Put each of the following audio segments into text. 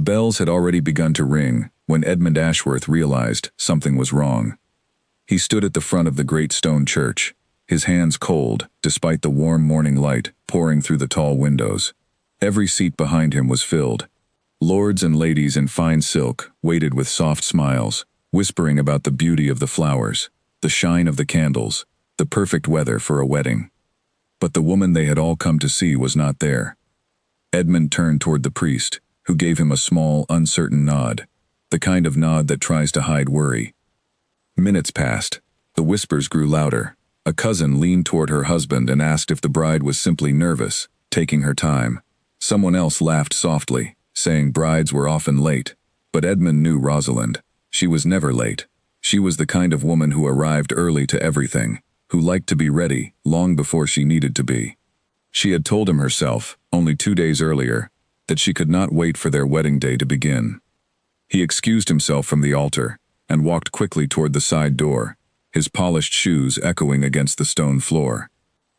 bells had already begun to ring when Edmund Ashworth realized something was wrong. He stood at the front of the great stone church, his hands cold despite the warm morning light pouring through the tall windows. Every seat behind him was filled. Lords and ladies in fine silk waited with soft smiles, whispering about the beauty of the flowers, the shine of the candles, the perfect weather for a wedding. But the woman they had all come to see was not there. Edmund turned toward the priest, who gave him a small, uncertain nod, the kind of nod that tries to hide worry. Minutes passed. The whispers grew louder. A cousin leaned toward her husband and asked if the bride was simply nervous, taking her time. Someone else laughed softly, saying brides were often late. But Edmund knew Rosalind. She was never late. She was the kind of woman who arrived early to everything, who liked to be ready long before she needed to be. She had told him herself, only 2 days earlier, that she could not wait for their wedding day to begin. He excused himself from the altar and walked quickly toward the side door, his polished shoes echoing against the stone floor.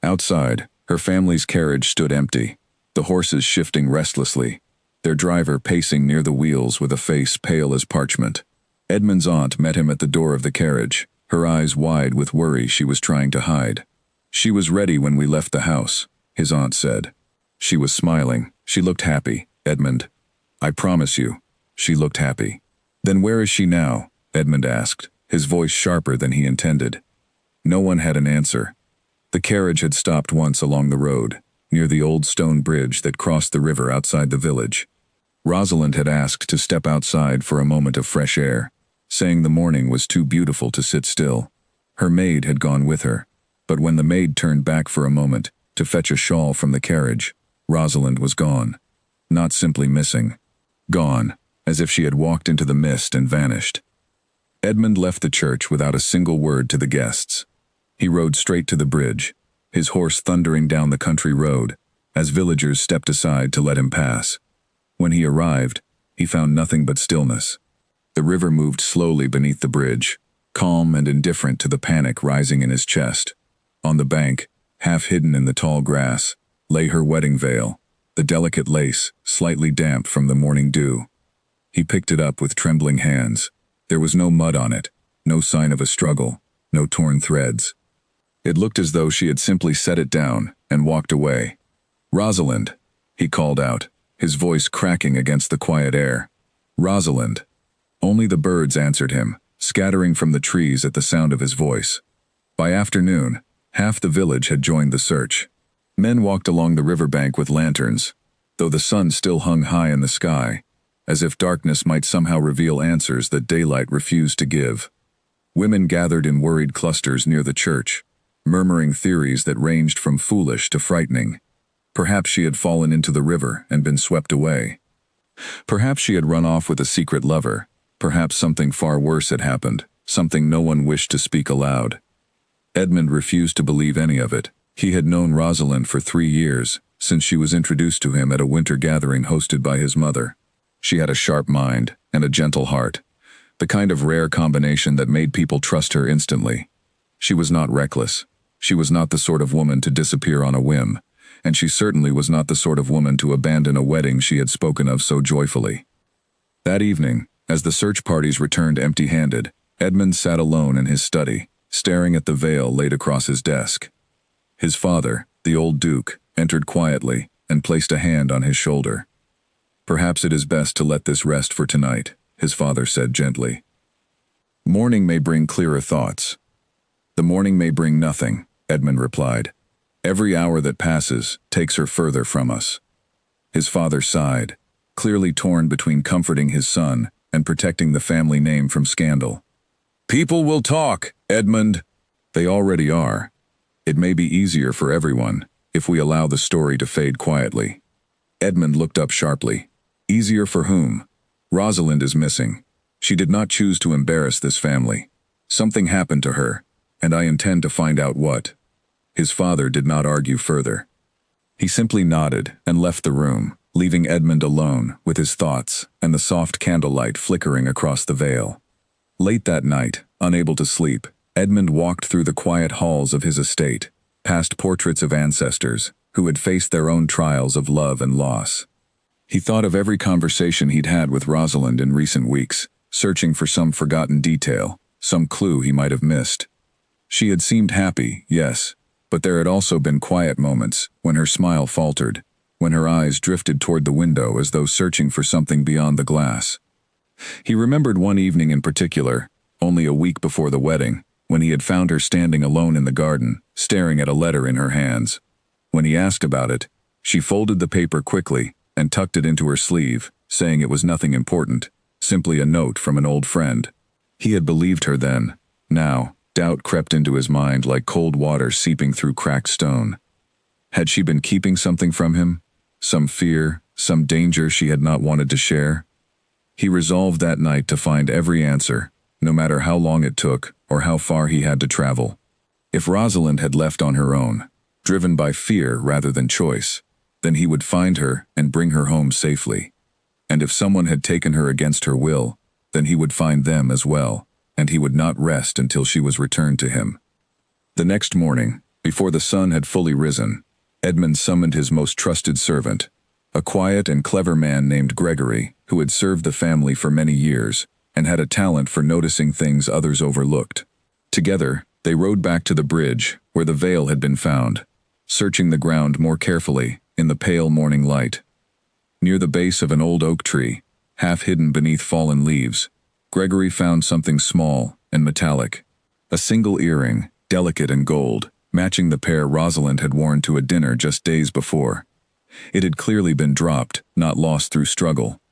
Outside, her family's carriage stood empty, the horses shifting restlessly, their driver pacing near the wheels with a face pale as parchment. Edmund's aunt met him at the door of the carriage, her eyes wide with worry she was trying to hide. "She was ready when we left the house," his aunt said. She was smiling. She looked happy, Edmund. "I promise you." She looked happy. "Then where is she now?" Edmund asked, his voice sharper than he intended. No one had an answer. The carriage had stopped once along the road, near the old stone bridge that crossed the river outside the village. Rosalind had asked to step outside for a moment of fresh air, saying the morning was too beautiful to sit still. Her maid had gone with her, but when the maid turned back for a moment to fetch a shawl from the carriage, Rosalind was gone. Not simply missing. Gone, as if she had walked into the mist and vanished. Edmund left the church without a single word to the guests. He rode straight to the bridge, his horse thundering down the country road, as villagers stepped aside to let him pass. When he arrived, he found nothing but stillness. The river moved slowly beneath the bridge, calm and indifferent to the panic rising in his chest. On the bank, half hidden in the tall grass, lay her wedding veil, the delicate lace slightly damp from the morning dew. He picked it up with trembling hands. There was no mud on it, no sign of a struggle, no torn threads. It looked as though she had simply set it down and walked away. "Rosalind," he called out, his voice cracking against the quiet air. "Rosalind." Only the birds answered him, scattering from the trees at the sound of his voice. By afternoon, half the village had joined the search. Men walked along the riverbank with lanterns, though the sun still hung high in the sky, as if darkness might somehow reveal answers that daylight refused to give. Women gathered in worried clusters near the church, murmuring theories that ranged from foolish to frightening. Perhaps she had fallen into the river and been swept away. Perhaps she had run off with a secret lover. Perhaps something far worse had happened, something no one wished to speak aloud. Edmund refused to believe any of it. He had known Rosalind for 3 years, since she was introduced to him at a winter gathering hosted by his mother. She had a sharp mind and a gentle heart, the kind of rare combination that made people trust her instantly. She was not reckless. She was not the sort of woman to disappear on a whim, and she certainly was not the sort of woman to abandon a wedding she had spoken of so joyfully. That evening, as the search parties returned empty-handed, Edmund sat alone in his study, staring at the veil laid across his desk. His father, the old Duke, entered quietly and placed a hand on his shoulder. "Perhaps it is best to let this rest for tonight," his father said gently. "Morning may bring clearer thoughts." "The morning may bring nothing," Edmund replied. "Every hour that passes takes her further from us." His father sighed, clearly torn between comforting his son and protecting the family name from scandal. "People will talk, Edmund." "They already are. It may be easier for everyone if we allow the story to fade quietly." Edmund looked up sharply. "Easier for whom?" "Rosalind is missing. She did not choose to embarrass this family. Something happened to her, and I intend to find out what." His father did not argue further. He simply nodded and left the room, leaving Edmund alone with his thoughts and the soft candlelight flickering across the veil. Late that night, unable to sleep, Edmund walked through the quiet halls of his estate, past portraits of ancestors who had faced their own trials of love and loss. He thought of every conversation he'd had with Rosalind in recent weeks, searching for some forgotten detail, some clue he might have missed. She had seemed happy, yes, but there had also been quiet moments when her smile faltered, when her eyes drifted toward the window as though searching for something beyond the glass. He remembered one evening in particular, only a week before the wedding, when he had found her standing alone in the garden, staring at a letter in her hands. When he asked about it, she folded the paper quickly and tucked it into her sleeve, saying it was nothing important, simply a note from an old friend. He had believed her then. Now, doubt crept into his mind like cold water seeping through cracked stone. Had she been keeping something from him? Some fear, some danger she had not wanted to share? He resolved that night to find every answer, no matter how long it took or how far he had to travel. If Rosalind had left on her own, driven by fear rather than choice, then he would find her and bring her home safely. And if someone had taken her against her will, then he would find them as well, and he would not rest until she was returned to him. The next morning, before the sun had fully risen, Edmund summoned his most trusted servant, a quiet and clever man named Gregory, who had served the family for many years and had a talent for noticing things others overlooked. Together, they rode back to the bridge where the veil had been found, searching the ground more carefully in the pale morning light. Near the base of an old oak tree, half hidden beneath fallen leaves, Gregory found something small and metallic. A single earring, delicate and gold, matching the pair Rosalind had worn to a dinner just days before. It had clearly been dropped, not lost through struggle,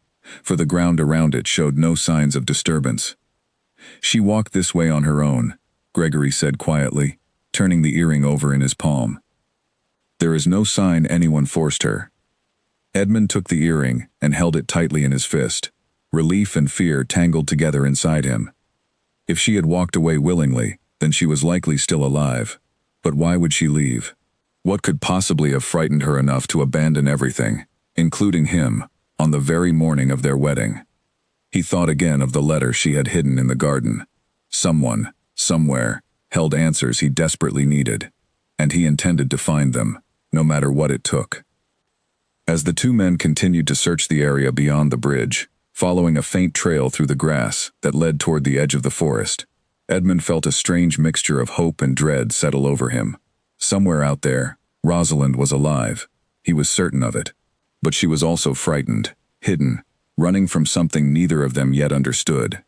for the ground around it showed no signs of disturbance. "She walked this way on her own," Gregory said quietly, turning the earring over in his palm. "There is no sign anyone forced her." Edmund took the earring and held it tightly in his fist. Relief and fear tangled together inside him. If she had walked away willingly, then she was likely still alive. But why would she leave? What could possibly have frightened her enough to abandon everything, including him, on the very morning of their wedding? He thought again of the letter she had hidden in the garden. Someone, somewhere, held answers he desperately needed, and he intended to find them, no matter what it took. As the two men continued to search the area beyond the bridge, following a faint trail through the grass that led toward the edge of the forest, Edmund felt a strange mixture of hope and dread settle over him. Somewhere out there, Rosalind was alive. He was certain of it. But she was also frightened, hidden, running from something neither of them yet understood.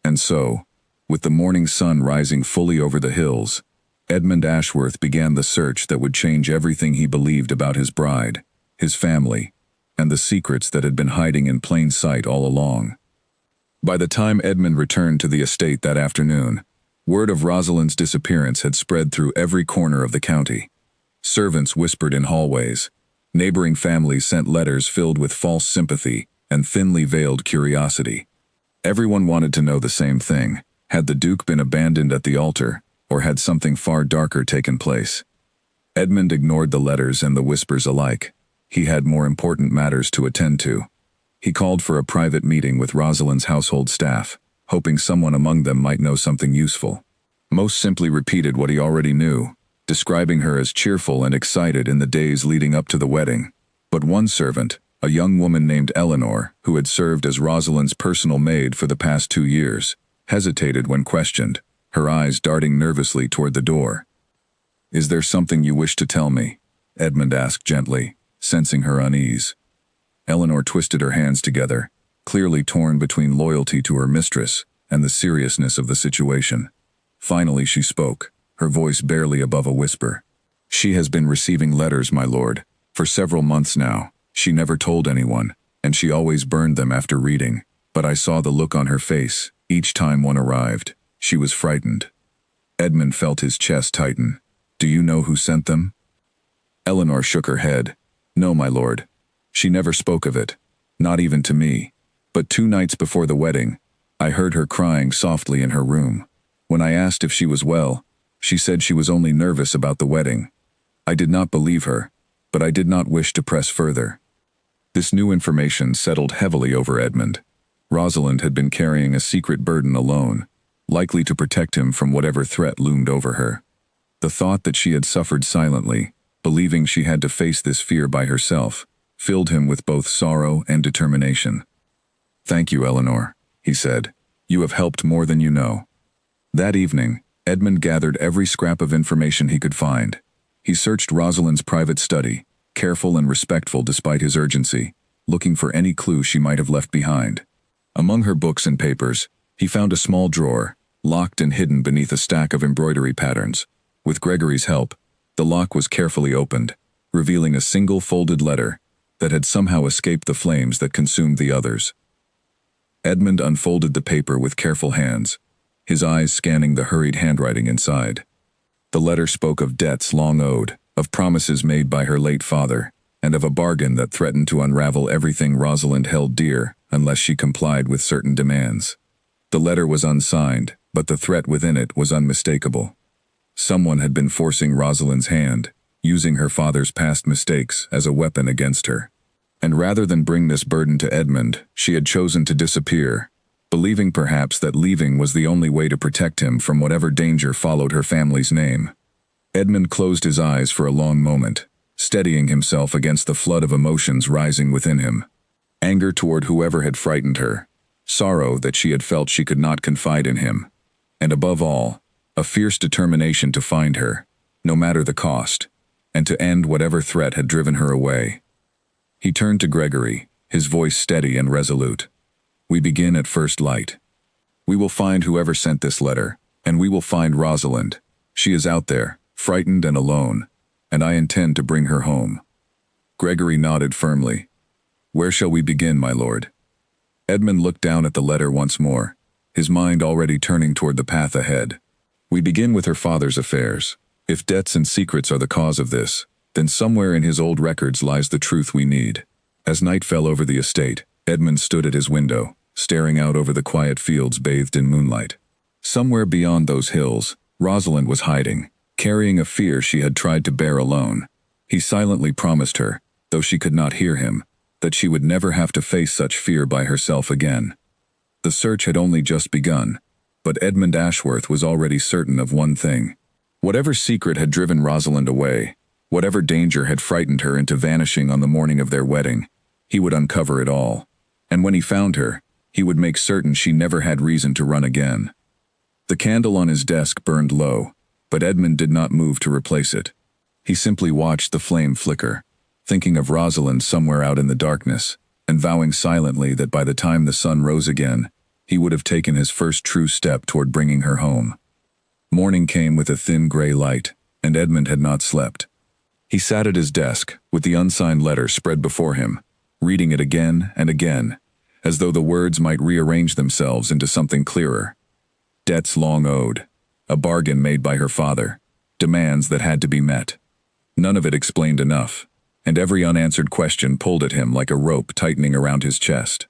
And so, with the morning sun rising fully over the hills, Edmund Ashworth began the search that would change everything he believed about his bride, his family, and the secrets that had been hiding in plain sight all along. By the time Edmund returned to the estate that afternoon, word of Rosalind's disappearance had spread through every corner of the county. Servants whispered in hallways. Neighboring families sent letters filled with false sympathy and thinly veiled curiosity. Everyone wanted to know the same thing. Had the Duke been abandoned at the altar, or had something far darker taken place? Edmund ignored the letters and the whispers alike. He had more important matters to attend to. He called for a private meeting with Rosalind's household staff, hoping someone among them might know something useful. Most simply repeated what he already knew, describing her as cheerful and excited in the days leading up to the wedding. But one servant, a young woman named Eleanor, who had served as Rosalind's personal maid for the past 2 years, hesitated when questioned, her eyes darting nervously toward the door. "Is there something you wish to tell me?" Edmund asked gently, sensing her unease. Eleanor twisted her hands together, clearly torn between loyalty to her mistress and the seriousness of the situation. Finally she spoke, her voice barely above a whisper. "She has been receiving letters, my lord, for several months now. She never told anyone, and she always burned them after reading. But I saw the look on her face each time one arrived. She was frightened." Edmund felt his chest tighten. "Do you know who sent them?" Eleanor shook her head. "No, my lord. She never spoke of it, not even to me. But 2 nights before the wedding, I heard her crying softly in her room. When I asked if she was well, she said she was only nervous about the wedding. I did not believe her, but I did not wish to press further." This new information settled heavily over Edmund. Rosalind had been carrying a secret burden alone, likely to protect him from whatever threat loomed over her. The thought that she had suffered silently, believing she had to face this fear by herself, filled him with both sorrow and determination. "Thank you, Eleanor," he said. "You have helped more than you know." That evening, Edmund gathered every scrap of information he could find. He searched Rosalind's private study, careful and respectful despite his urgency, looking for any clue she might have left behind. Among her books and papers, he found a small drawer, locked and hidden beneath a stack of embroidery patterns. With Gregory's help, the lock was carefully opened, revealing a single folded letter that had somehow escaped the flames that consumed the others. Edmund unfolded the paper with careful hands, his eyes scanning the hurried handwriting inside. The letter spoke of debts long owed, of promises made by her late father, and of a bargain that threatened to unravel everything Rosalind held dear unless she complied with certain demands. The letter was unsigned, but the threat within it was unmistakable. Someone had been forcing Rosalind's hand, using her father's past mistakes as a weapon against her. And rather than bring this burden to Edmund, she had chosen to disappear, believing perhaps that leaving was the only way to protect him from whatever danger followed her family's name. Edmund closed his eyes for a long moment, steadying himself against the flood of emotions rising within him. Anger toward whoever had frightened her, sorrow that she had felt she could not confide in him, and above all, a fierce determination to find her, no matter the cost, and to end whatever threat had driven her away. He turned to Gregory, his voice steady and resolute. "We begin at first light. We will find whoever sent this letter, and we will find Rosalind. She is out there, frightened and alone, and I intend to bring her home." Gregory nodded firmly. "Where shall we begin, my lord?" Edmund looked down at the letter once more, his mind already turning toward the path ahead. "We begin with her father's affairs. If debts and secrets are the cause of this, then somewhere in his old records lies the truth we need." As night fell over the estate, Edmund stood at his window, staring out over the quiet fields bathed in moonlight. Somewhere beyond those hills, Rosalind was hiding, carrying a fear she had tried to bear alone. He silently promised her, though she could not hear him, that she would never have to face such fear by herself again. The search had only just begun, but Edmund Ashworth was already certain of one thing. Whatever secret had driven Rosalind away, whatever danger had frightened her into vanishing on the morning of their wedding, he would uncover it all. And when he found her, he would make certain she never had reason to run again. The candle on his desk burned low, but Edmund did not move to replace it. He simply watched the flame flicker, thinking of Rosalind somewhere out in the darkness, and vowing silently that by the time the sun rose again, he would have taken his first true step toward bringing her home. Morning came with a thin gray light, and Edmund had not slept. He sat at his desk, with the unsigned letter spread before him, reading it again and again, as though the words might rearrange themselves into something clearer. Debts long owed, a bargain made by her father, demands that had to be met. None of it explained enough, and every unanswered question pulled at him like a rope tightening around his chest.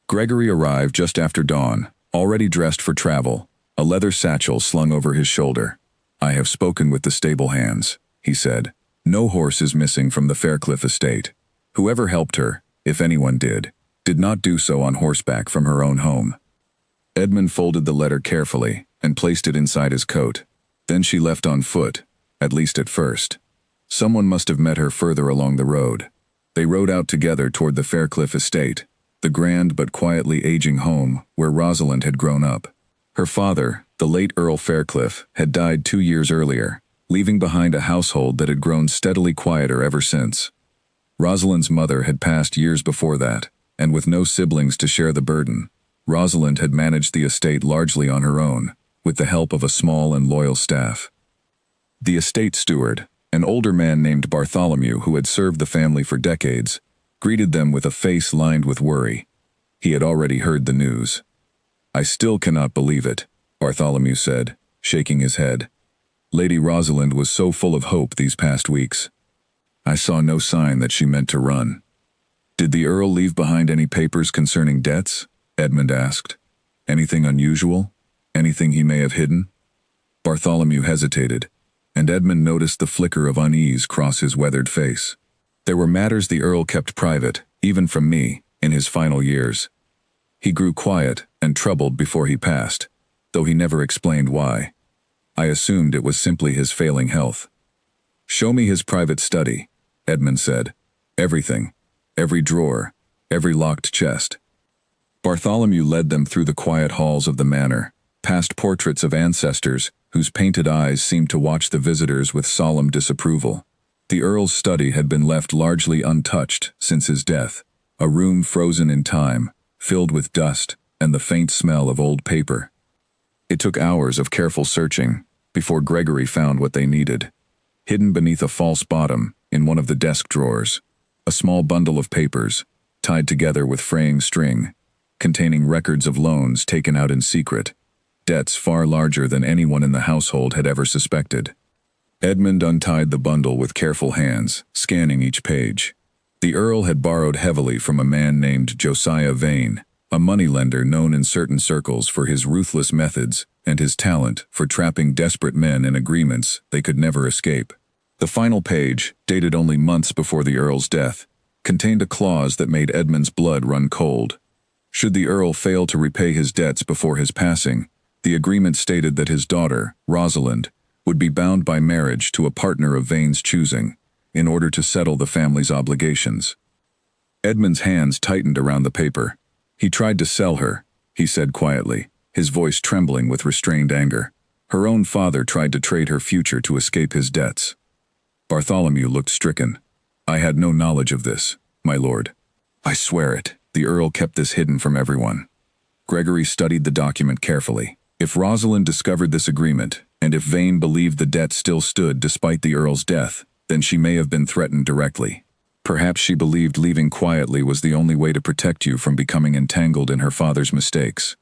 Gregory arrived just after dawn, already dressed for travel, a leather satchel slung over his shoulder. "I have spoken with the stable hands," he said. "No horse is missing from the Faircliff estate. Whoever helped her, if anyone did not do so on horseback from her own home." Edmund folded the letter carefully and placed it inside his coat. Then she left on foot, at least at first. Someone must have met her further along the road. They rode out together toward the Faircliff estate, the grand but quietly aging home where Rosalind had grown up. Her father, the late Earl Faircliff, had died 2 years earlier, leaving behind a household that had grown steadily quieter ever since. Rosalind's mother had passed years before that, and with no siblings to share the burden, Rosalind had managed the estate largely on her own, with the help of a small and loyal staff. The estate steward, an older man named Bartholomew who had served the family for decades, greeted them with a face lined with worry. He had already heard the news. "I still cannot believe it," Bartholomew said, shaking his head. "Lady Rosalind was so full of hope these past weeks. I saw no sign that she meant to run." "Did the Earl leave behind any papers concerning debts?" Edmund asked. "Anything unusual? Anything he may have hidden?" Bartholomew hesitated, and Edmund noticed the flicker of unease cross his weathered face. "There were matters the Earl kept private, even from me, in his final years. He grew quiet and troubled before he passed, though he never explained why. I assumed it was simply his failing health." "Show me his private study," Edmund said. "Everything, every drawer, every locked chest. Bartholomew led them through the quiet halls of the manor, past portraits of ancestors whose painted eyes seemed to watch the visitors with solemn disapproval. The Earl's study had been left largely untouched since his death, a room frozen in time, filled with dust and the faint smell of old paper. It took hours of careful searching before Gregory found what they needed. Hidden beneath a false bottom in one of the desk drawers, a small bundle of papers, tied together with fraying string, containing records of loans taken out in secret, debts far larger than anyone in the household had ever suspected. Edmund untied the bundle with careful hands, scanning each page. The Earl had borrowed heavily from a man named Josiah Vane, a moneylender known in certain circles for his ruthless methods and his talent for trapping desperate men in agreements they could never escape. The final page, dated only months before the Earl's death, contained a clause that made Edmund's blood run cold. Should the Earl fail to repay his debts before his passing, the agreement stated that his daughter, Rosalind, would be bound by marriage to a partner of Vane's choosing, in order to settle the family's obligations. Edmund's hands tightened around the paper. He tried to sell her, he said quietly, his voice trembling with restrained anger. Her own father tried to trade her future to escape his debts. Bartholomew looked stricken. I had no knowledge of this, my lord. I swear it, the Earl kept this hidden from everyone. Gregory studied the document carefully. If Rosalind discovered this agreement, and if Vane believed the debt still stood despite the Earl's death, then she may have been threatened directly. Perhaps she believed leaving quietly was the only way to protect you from becoming entangled in her father's mistakes.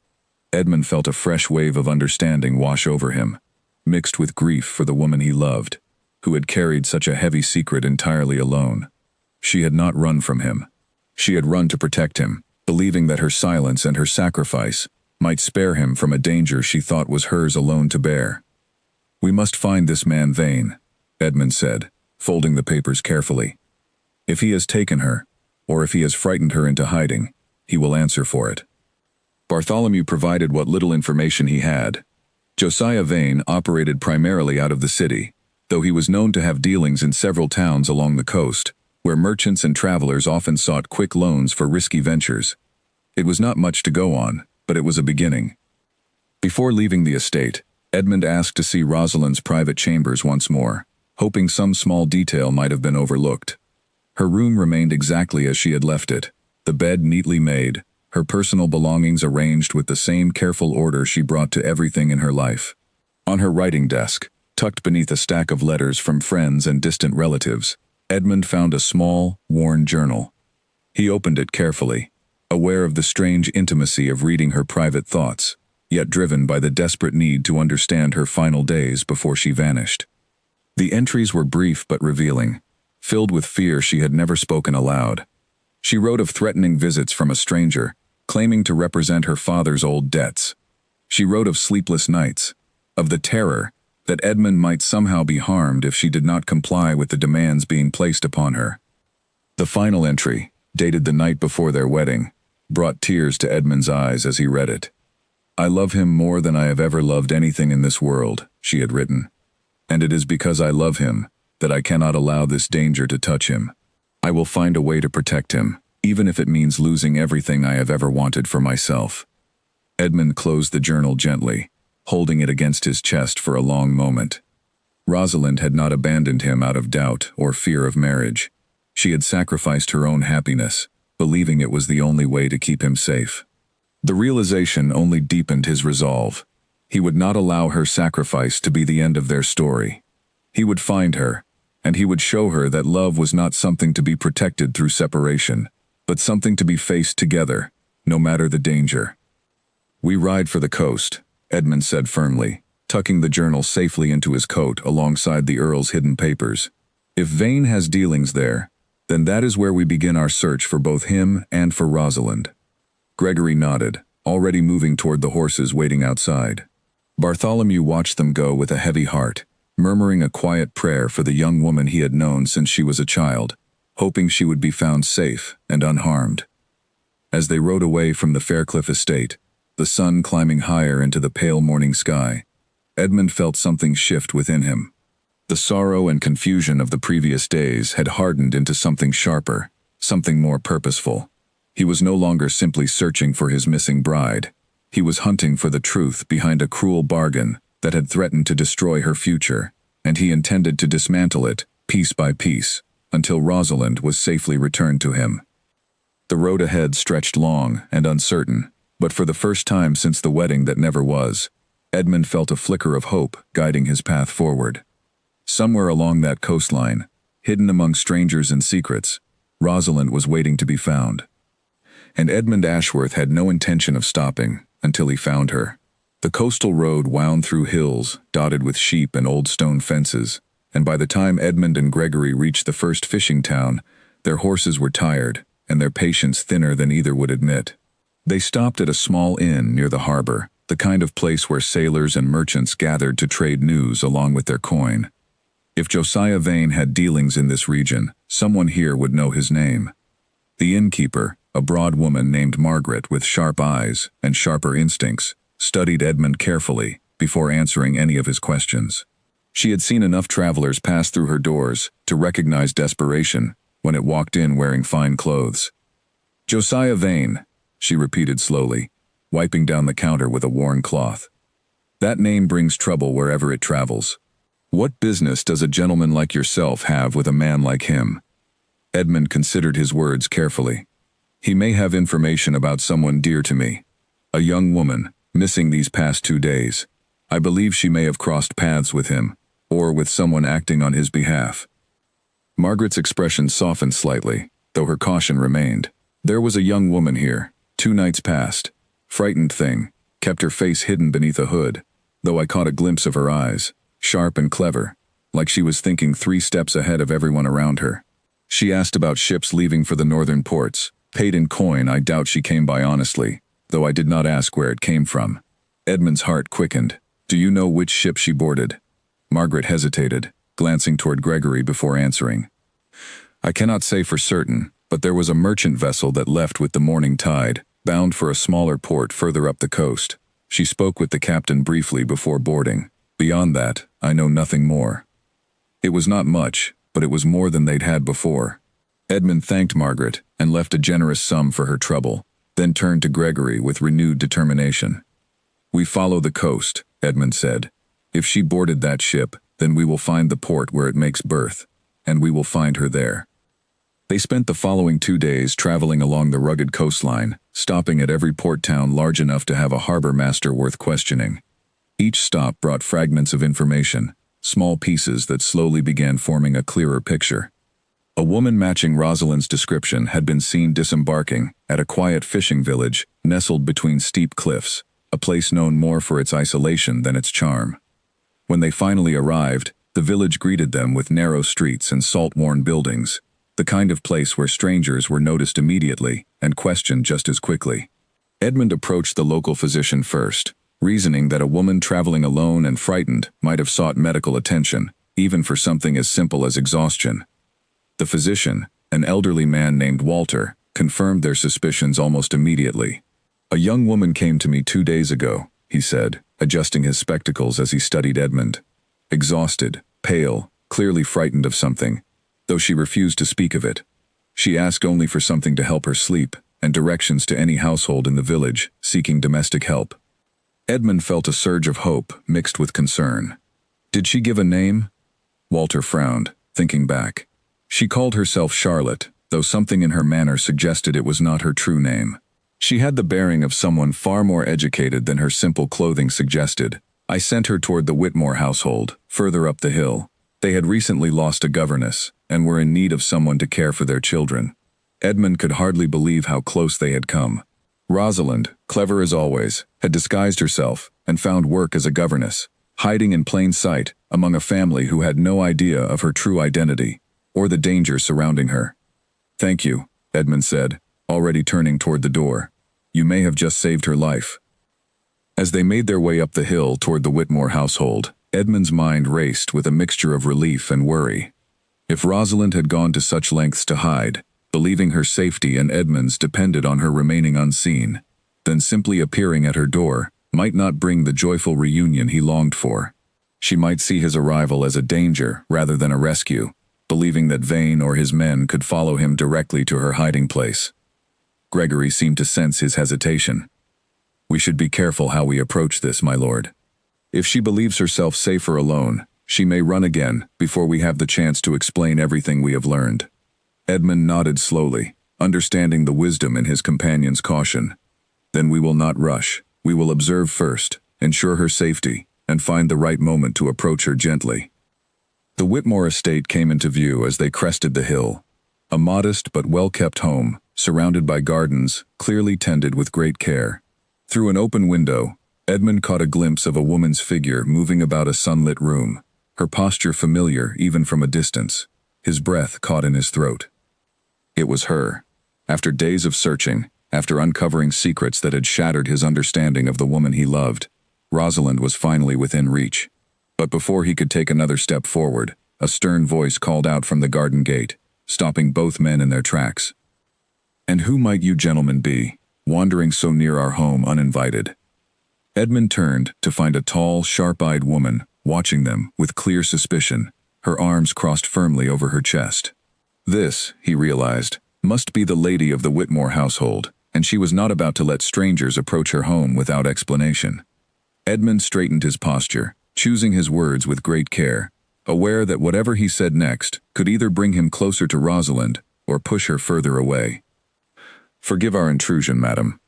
Edmund felt a fresh wave of understanding wash over him, mixed with grief for the woman he loved, who had carried such a heavy secret entirely alone. She had not run from him. She had run to protect him, believing that her silence and her sacrifice might spare him from a danger she thought was hers alone to bear. We must find this man Vane, Edmund said, folding the papers carefully. If he has taken her, or if he has frightened her into hiding, he will answer for it. Bartholomew provided what little information he had. Josiah Vane operated primarily out of the city, though he was known to have dealings in several towns along the coast, where merchants and travelers often sought quick loans for risky ventures. It was not much to go on, but it was a beginning. Before leaving the estate, Edmund asked to see Rosalind's private chambers once more, hoping some small detail might have been overlooked. Her room remained exactly as she had left it, the bed neatly made, her personal belongings arranged with the same careful order she brought to everything in her life. On her writing desk, tucked beneath a stack of letters from friends and distant relatives, Edmund found a small, worn journal. He opened it carefully, aware of the strange intimacy of reading her private thoughts, yet driven by the desperate need to understand her final days before she vanished. The entries were brief but revealing, filled with fear she had never spoken aloud. She wrote of threatening visits from a stranger, claiming to represent her father's old debts. She wrote of sleepless nights, of the terror that Edmund might somehow be harmed if she did not comply with the demands being placed upon her. The final entry, dated the night before their wedding, brought tears to Edmund's eyes as he read it. I love him more than I have ever loved anything in this world, she had written. And it is because I love him that I cannot allow this danger to touch him. I will find a way to protect him, even if it means losing everything I have ever wanted for myself. Edmund closed the journal gently, holding it against his chest for a long moment. Rosalind had not abandoned him out of doubt or fear of marriage. She had sacrificed her own happiness, believing it was the only way to keep him safe. The realization only deepened his resolve. He would not allow her sacrifice to be the end of their story. He would find her, and he would show her that love was not something to be protected through separation, but something to be faced together, no matter the danger. We ride for the coast, Edmund said firmly, tucking the journal safely into his coat alongside the Earl's hidden papers. If Vane has dealings there, then that is where we begin our search for both him and for Rosalind. Gregory nodded, already moving toward the horses waiting outside. Bartholomew watched them go with a heavy heart, murmuring a quiet prayer for the young woman he had known since she was a child, hoping she would be found safe and unharmed. As they rode away from the Faircliff estate, the sun climbing higher into the pale morning sky, Edmund felt something shift within him. The sorrow and confusion of the previous days had hardened into something sharper, something more purposeful. He was no longer simply searching for his missing bride. He was hunting for the truth behind a cruel bargain that had threatened to destroy her future, and he intended to dismantle it, piece by piece, until Rosalind was safely returned to him. The road ahead stretched long and uncertain, but for the first time since the wedding that never was, Edmund felt a flicker of hope guiding his path forward. Somewhere along that coastline, hidden among strangers and secrets, Rosalind was waiting to be found. And Edmund Ashworth had no intention of stopping until he found her. The coastal road wound through hills dotted with sheep and old stone fences, and by the time Edmund and Gregory reached the first fishing town, their horses were tired and their patience thinner than either would admit. They stopped at a small inn near the harbor, the kind of place where sailors and merchants gathered to trade news along with their coin. If Josiah Vane had dealings in this region, someone here would know his name. The innkeeper, a broad woman named Margaret with sharp eyes and sharper instincts, studied Edmund carefully before answering any of his questions. She had seen enough travelers pass through her doors to recognize desperation when it walked in wearing fine clothes. "Josiah Vane," she repeated slowly, wiping down the counter with a worn cloth. "That name brings trouble wherever it travels. What business does a gentleman like yourself have with a man like him?" Edmund considered his words carefully. "He may have information about someone dear to me. A young woman, missing these past 2 days. I believe she may have crossed paths with him, or with someone acting on his behalf." Margaret's expression softened slightly, though her caution remained. "There was a young woman here, 2 nights past. Frightened thing, kept her face hidden beneath a hood, though I caught a glimpse of her eyes, sharp and clever, like she was thinking 3 steps ahead of everyone around her. She asked about ships leaving for the northern ports, paid in coin. I doubt she came by honestly, though I did not ask where it came from." Edmund's heart quickened. "Do you know which ship she boarded?" Margaret hesitated, glancing toward Gregory before answering. "I cannot say for certain, but there was a merchant vessel that left with the morning tide, bound for a smaller port further up the coast. She spoke with the captain briefly before boarding. Beyond that, I know nothing more." It was not much, but it was more than they'd had before. Edmund thanked Margaret and left a generous sum for her trouble, then turned to Gregory with renewed determination. "We follow the coast," Edmund said. "If she boarded that ship, then we will find the port where it makes berth, and we will find her there." They spent the following 2 days traveling along the rugged coastline, stopping at every port town large enough to have a harbor master worth questioning. Each stop brought fragments of information, small pieces that slowly began forming a clearer picture. A woman matching Rosalind's description had been seen disembarking at a quiet fishing village nestled between steep cliffs, a place known more for its isolation than its charm. When they finally arrived, the village greeted them with narrow streets and salt-worn buildings, the kind of place where strangers were noticed immediately and questioned just as quickly. Edmund approached the local physician first, reasoning that a woman traveling alone and frightened might have sought medical attention, even for something as simple as exhaustion. The physician, an elderly man named Walter, confirmed their suspicions almost immediately. "A young woman came to me 2 days ago," he said, adjusting his spectacles as he studied Edmund. "Exhausted, pale, clearly frightened of something, though she refused to speak of it. She asked only for something to help her sleep, and directions to any household in the village seeking domestic help." Edmund felt a surge of hope mixed with concern. "Did she give a name?" Walter frowned, thinking back. "She called herself Charlotte, though something in her manner suggested it was not her true name. She had the bearing of someone far more educated than her simple clothing suggested. I sent her toward the Whitmore household, further up the hill. They had recently lost a governess, and were in need of someone to care for their children." Edmund could hardly believe how close they had come. Rosalind, clever as always, had disguised herself and found work as a governess, hiding in plain sight among a family who had no idea of her true identity, or the danger surrounding her. "Thank you," Edmund said, already turning toward the door. "You may have just saved her life." As they made their way up the hill toward the Whitmore household, Edmund's mind raced with a mixture of relief and worry. If Rosalind had gone to such lengths to hide, believing her safety and Edmund's depended on her remaining unseen, then simply appearing at her door might not bring the joyful reunion he longed for. She might see his arrival as a danger rather than a rescue, believing that Vane or his men could follow him directly to her hiding place. Gregory seemed to sense his hesitation. "We should be careful how we approach this, my lord. If she believes herself safer alone, she may run again before we have the chance to explain everything we have learned." Edmund nodded slowly, understanding the wisdom in his companion's caution. "Then we will not rush. We will observe first, ensure her safety, and find the right moment to approach her gently." The Whitmore estate came into view as they crested the hill. A modest but well-kept home, surrounded by gardens, clearly tended with great care. Through an open window, Edmund caught a glimpse of a woman's figure moving about a sunlit room, her posture familiar even from a distance, his breath caught in his throat. It was her. After days of searching, after uncovering secrets that had shattered his understanding of the woman he loved, Rosalind was finally within reach. But before he could take another step forward, a stern voice called out from the garden gate, stopping both men in their tracks. "And who might you gentlemen be, wandering so near our home uninvited?" Edmund turned to find a tall, sharp-eyed woman watching them with clear suspicion, her arms crossed firmly over her chest. This, he realized, must be the lady of the Whitmore household, and she was not about to let strangers approach her home without explanation. Edmund straightened his posture, choosing his words with great care, aware that whatever he said next could either bring him closer to Rosalind or push her further away. "Forgive our intrusion, madam.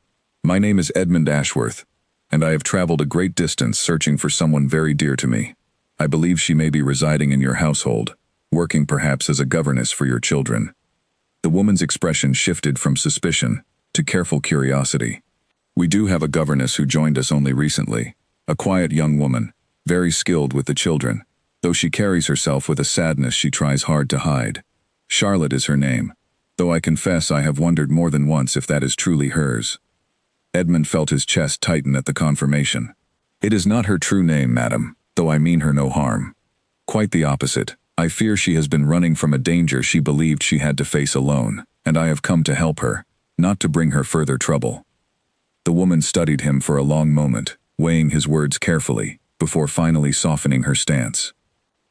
My name is Edmund Ashworth, and I have traveled a great distance searching for someone very dear to me. I believe she may be residing in your household, working perhaps as a governess for your children." The woman's expression shifted from suspicion to careful curiosity. "We do have a governess who joined us only recently, a quiet young woman, very skilled with the children, though she carries herself with a sadness she tries hard to hide. Charlotte is her name, though I confess I have wondered more than once if that is truly hers." Edmund felt his chest tighten at the confirmation. "It is not her true name, madam, though I mean her no harm. Quite the opposite. I fear she has been running from a danger she believed she had to face alone, and I have come to help her, not to bring her further trouble." The woman studied him for a long moment, weighing his words carefully, before finally softening her stance.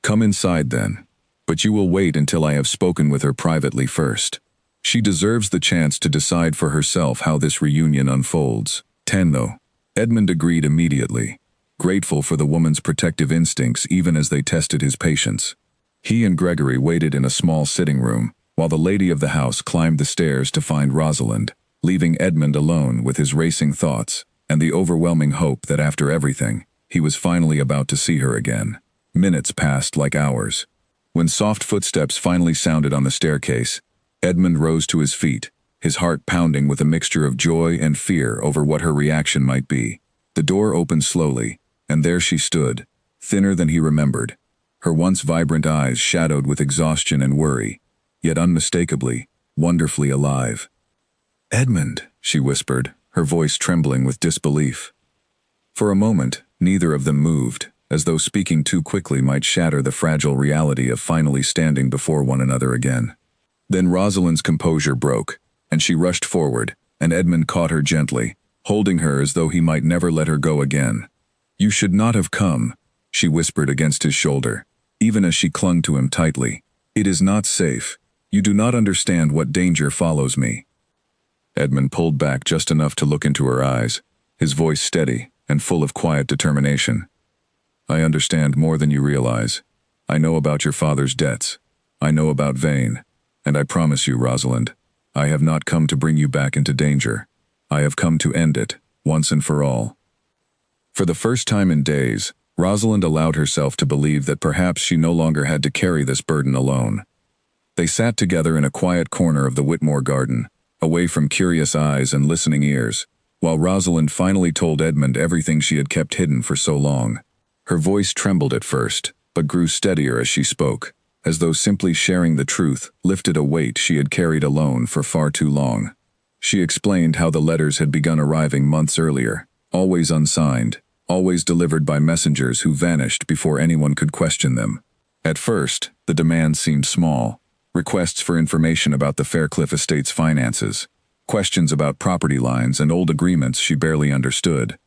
"Come inside then, but you will wait until I have spoken with her privately first. She deserves the chance to decide for herself how this reunion unfolds." Though Edmund agreed immediately, grateful for the woman's protective instincts even as they tested his patience. He and Gregory waited in a small sitting room, while the lady of the house climbed the stairs to find Rosalind, leaving Edmund alone with his racing thoughts and the overwhelming hope that after everything, he was finally about to see her again. Minutes passed like hours. When soft footsteps finally sounded on the staircase, Edmund rose to his feet, his heart pounding with a mixture of joy and fear over what her reaction might be. The door opened slowly, and there she stood, thinner than he remembered, her once vibrant eyes shadowed with exhaustion and worry, yet unmistakably, wonderfully alive. "Edmund," she whispered, her voice trembling with disbelief. For a moment, neither of them moved, as though speaking too quickly might shatter the fragile reality of finally standing before one another again. Then Rosalind's composure broke, and she rushed forward, and Edmund caught her gently, holding her as though he might never let her go again. "You should not have come," she whispered against his shoulder, even as she clung to him tightly. "It is not safe. You do not understand what danger follows me." Edmund pulled back just enough to look into her eyes, his voice steady and full of quiet determination. "I understand more than you realize. I know about your father's debts. I know about Vane. And I promise you, Rosalind, I have not come to bring you back into danger. I have come to end it, once and for all." For the first time in days, Rosalind allowed herself to believe that perhaps she no longer had to carry this burden alone. They sat together in a quiet corner of the Whitmore garden, away from curious eyes and listening ears, while Rosalind finally told Edmund everything she had kept hidden for so long. Her voice trembled at first, but grew steadier as she spoke, as though simply sharing the truth lifted a weight she had carried alone for far too long. She explained how the letters had begun arriving months earlier, always unsigned, always delivered by messengers who vanished before anyone could question them. At first, the demands seemed small. Requests for information about the Faircliff estate's finances, questions about property lines and old agreements she barely understood.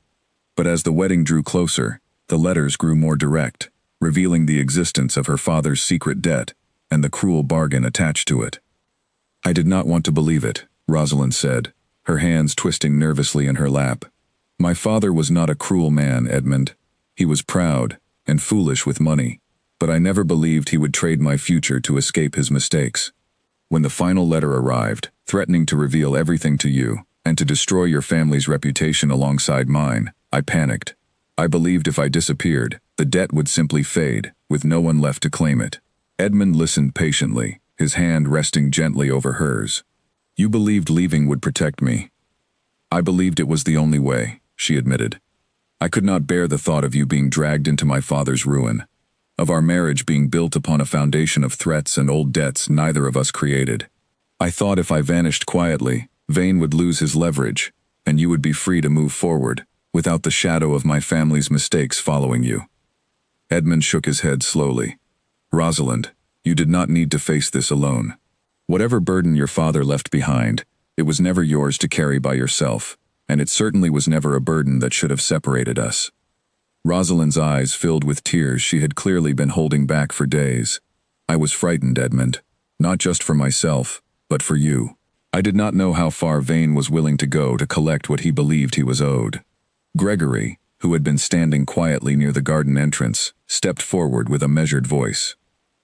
But as the wedding drew closer, the letters grew more direct, revealing the existence of her father's secret debt and the cruel bargain attached to it. I did not want to believe it, Rosalind said, her hands twisting nervously in her lap. My father was not a cruel man, Edmund. He was proud and foolish with money, but I never believed he would trade my future to escape his mistakes. When the final letter arrived, threatening to reveal everything to you and to destroy your family's reputation alongside mine, I panicked. I believed if I disappeared, the debt would simply fade, with no one left to claim it. Edmund listened patiently, his hand resting gently over hers. You believed leaving would protect me. I believed it was the only way, she admitted. I could not bear the thought of you being dragged into my father's ruin, of our marriage being built upon a foundation of threats and old debts neither of us created. I thought if I vanished quietly, Vane would lose his leverage, and you would be free to move forward, without the shadow of my family's mistakes following you. Edmund shook his head slowly. Rosalind, you did not need to face this alone. Whatever burden your father left behind, it was never yours to carry by yourself, and it certainly was never a burden that should have separated us. Rosalind's eyes filled with tears she had clearly been holding back for days. I was frightened, Edmund, not just for myself, but for you. I did not know how far Vane was willing to go to collect what he believed he was owed. Gregory, who had been standing quietly near the garden entrance, stepped forward with a measured voice.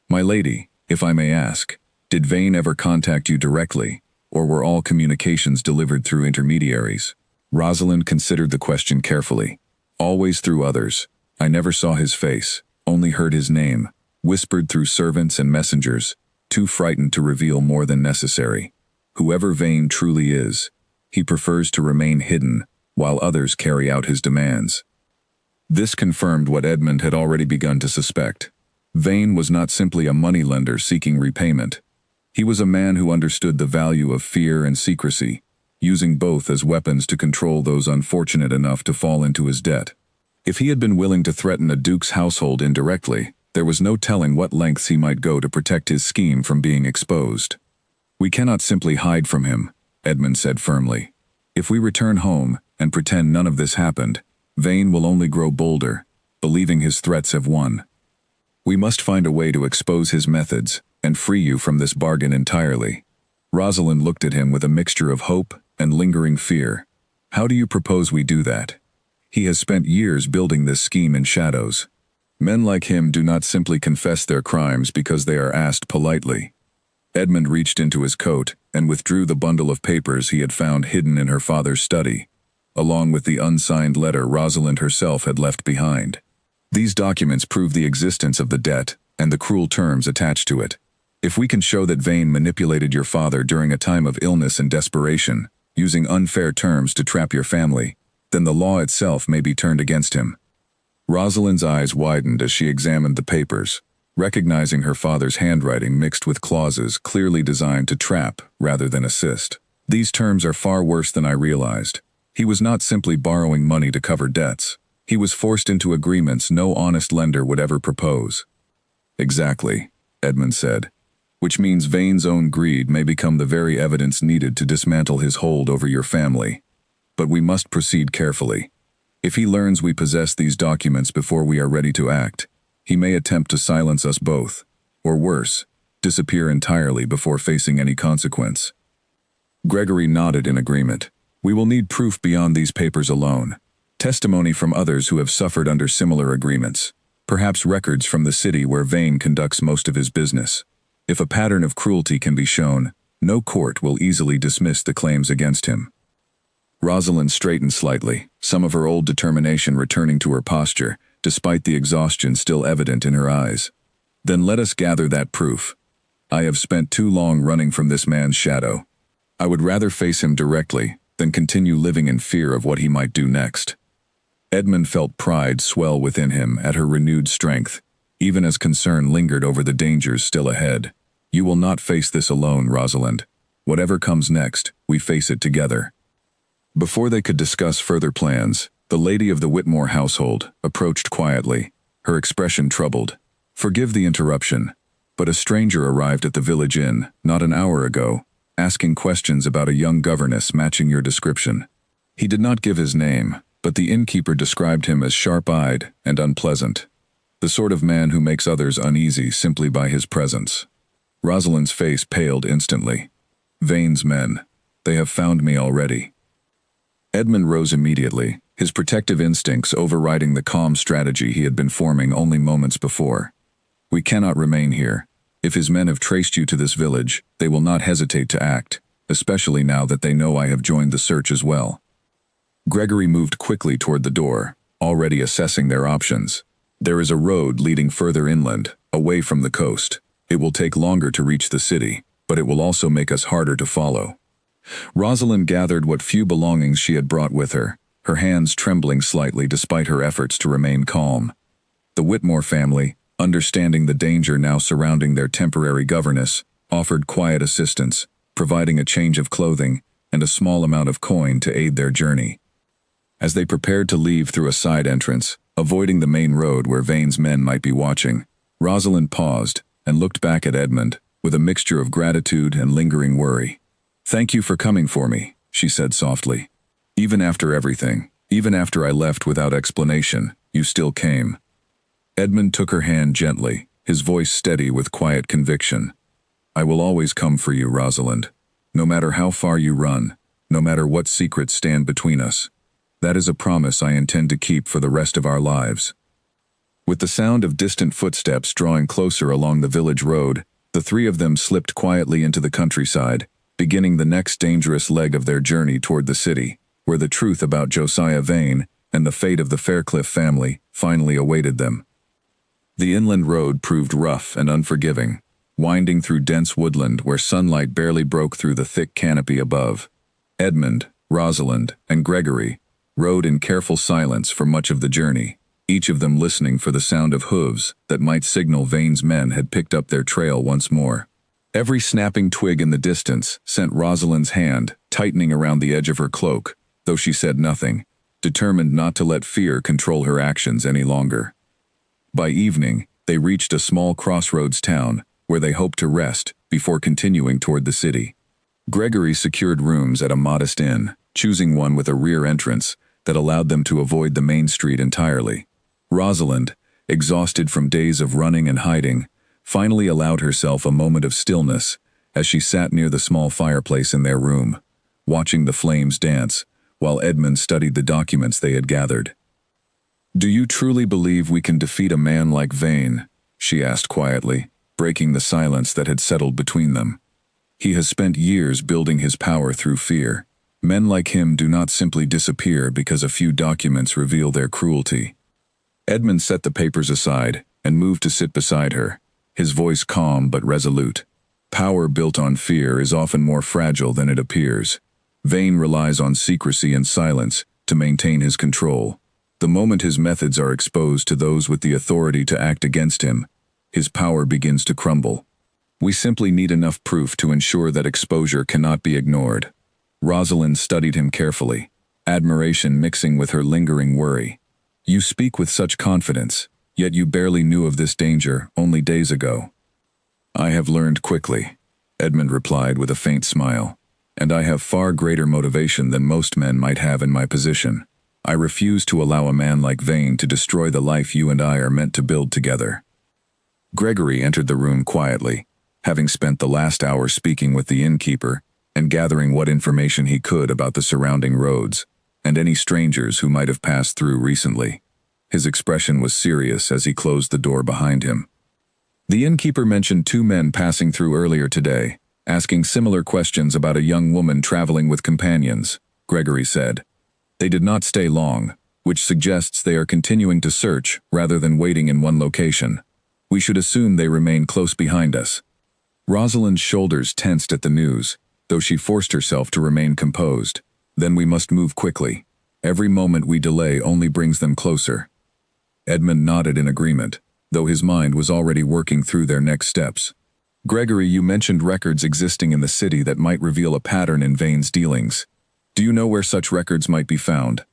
My lady, if I may ask, did Vane ever contact you directly, or were all communications delivered through intermediaries? Rosalind considered the question carefully. Always through others. I never saw his face, only heard his name, whispered through servants and messengers, too frightened to reveal more than necessary. Whoever Vane truly is, he prefers to remain hidden, while others carry out his demands. This confirmed what Edmund had already begun to suspect. Vane was not simply a moneylender seeking repayment. He was a man who understood the value of fear and secrecy, using both as weapons to control those unfortunate enough to fall into his debt. If he had been willing to threaten a duke's household indirectly, there was no telling what lengths he might go to protect his scheme from being exposed. We cannot simply hide from him, Edmund said firmly. If we return home and pretend none of this happened, Vane will only grow bolder, believing his threats have won. We must find a way to expose his methods and free you from this bargain entirely. Rosalind looked at him with a mixture of hope and lingering fear. How do you propose we do that? He has spent years building this scheme in shadows. Men like him do not simply confess their crimes because they are asked politely. Edmund reached into his coat and withdrew the bundle of papers he had found hidden in her father's study, along with the unsigned letter Rosalind herself had left behind. These documents prove the existence of the debt and the cruel terms attached to it. If we can show that Vane manipulated your father during a time of illness and desperation, using unfair terms to trap your family, then the law itself may be turned against him. Rosalind's eyes widened as she examined the papers, recognizing her father's handwriting mixed with clauses clearly designed to trap rather than assist. These terms are far worse than I realized. He was not simply borrowing money to cover debts. He was forced into agreements no honest lender would ever propose. Exactly, Edmund said. Which means Vane's own greed may become the very evidence needed to dismantle his hold over your family. But we must proceed carefully. If he learns we possess these documents before we are ready to act, he may attempt to silence us both, or worse, disappear entirely before facing any consequence. Gregory nodded in agreement. We will need proof beyond these papers alone. Testimony from others who have suffered under similar agreements. Perhaps records from the city where Vane conducts most of his business. If a pattern of cruelty can be shown, no court will easily dismiss the claims against him. Rosalind straightened slightly, some of her old determination returning to her posture, despite the exhaustion still evident in her eyes. Then let us gather that proof. I have spent too long running from this man's shadow. I would rather face him directly than continue living in fear of what he might do next. Edmund felt pride swell within him at her renewed strength, even as concern lingered over the dangers still ahead. You will not face this alone, Rosalind. Whatever comes next, we face it together. Before they could discuss further plans, the lady of the Whitmore household approached quietly, her expression troubled. Forgive the interruption, but a stranger arrived at the village inn not an hour ago, asking questions about a young governess matching your description. He did not give his name, but the innkeeper described him as sharp-eyed and unpleasant, the sort of man who makes others uneasy simply by his presence. Rosalind's face paled instantly. Vane's men. They have found me already. Edmund rose immediately, his protective instincts overriding the calm strategy he had been forming only moments before. We cannot remain here. If his men have traced you to this village, they will not hesitate to act, especially now that they know I have joined the search as well. Gregory moved quickly toward the door, already assessing their options. There is a road leading further inland, away from the coast. It will take longer to reach the city, but it will also make us harder to follow. Rosalind gathered what few belongings she had brought with her, her hands trembling slightly despite her efforts to remain calm. The Whitmore family, understanding the danger now surrounding their temporary governess, offered quiet assistance, providing a change of clothing and a small amount of coin to aid their journey. As they prepared to leave through a side entrance, avoiding the main road where Vane's men might be watching, Rosalind paused and looked back at Edmund with a mixture of gratitude and lingering worry. "Thank you for coming for me," she said softly. "Even after everything, even after I left without explanation, you still came." Edmund took her hand gently, his voice steady with quiet conviction. "I will always come for you, Rosalind. No matter how far you run, no matter what secrets stand between us. That is a promise I intend to keep for the rest of our lives." With the sound of distant footsteps drawing closer along the village road, the three of them slipped quietly into the countryside, beginning the next dangerous leg of their journey toward the city, where the truth about Josiah Vane and the fate of the Faircliff family finally awaited them. The inland road proved rough and unforgiving, winding through dense woodland where sunlight barely broke through the thick canopy above. Edmund, Rosalind, and Gregory rode in careful silence for much of the journey, each of them listening for the sound of hooves that might signal Vane's men had picked up their trail once more. Every snapping twig in the distance sent Rosalind's hand tightening around the edge of her cloak, though she said nothing, determined not to let fear control her actions any longer. By evening, they reached a small crossroads town, where they hoped to rest before continuing toward the city. Gregory secured rooms at a modest inn, choosing one with a rear entrance that allowed them to avoid the main street entirely. Rosalind, exhausted from days of running and hiding, finally allowed herself a moment of stillness as she sat near the small fireplace in their room, watching the flames dance, while Edmund studied the documents they had gathered. "Do you truly believe we can defeat a man like Vane?" she asked quietly, breaking the silence that had settled between them. "He has spent years building his power through fear. Men like him do not simply disappear because a few documents reveal their cruelty." Edmund set the papers aside and moved to sit beside her, his voice calm but resolute. "Power built on fear is often more fragile than it appears. Vane relies on secrecy and silence to maintain his control. The moment his methods are exposed to those with the authority to act against him, his power begins to crumble. We simply need enough proof to ensure that exposure cannot be ignored." Rosalind studied him carefully, admiration mixing with her lingering worry. "You speak with such confidence, yet you barely knew of this danger only days ago." "I have learned quickly," Edmund replied with a faint smile, "and I have far greater motivation than most men might have in my position. I refuse to allow a man like Vane to destroy the life you and I are meant to build together." Gregory entered the room quietly, having spent the last hour speaking with the innkeeper and gathering what information he could about the surrounding roads and any strangers who might have passed through recently. His expression was serious as he closed the door behind him. The innkeeper mentioned 2 men passing through earlier today, asking similar questions about a young woman traveling with companions, Gregory said. "They did not stay long, which suggests they are continuing to search rather than waiting in one location. We should assume they remain close behind us." Rosalind's shoulders tensed at the news, though she forced herself to remain composed. "Then we must move quickly. Every moment we delay only brings them closer." Edmund nodded in agreement, though his mind was already working through their next steps. "Gregory, you mentioned records existing in the city that might reveal a pattern in Vane's dealings. Do you know where such records might be found?"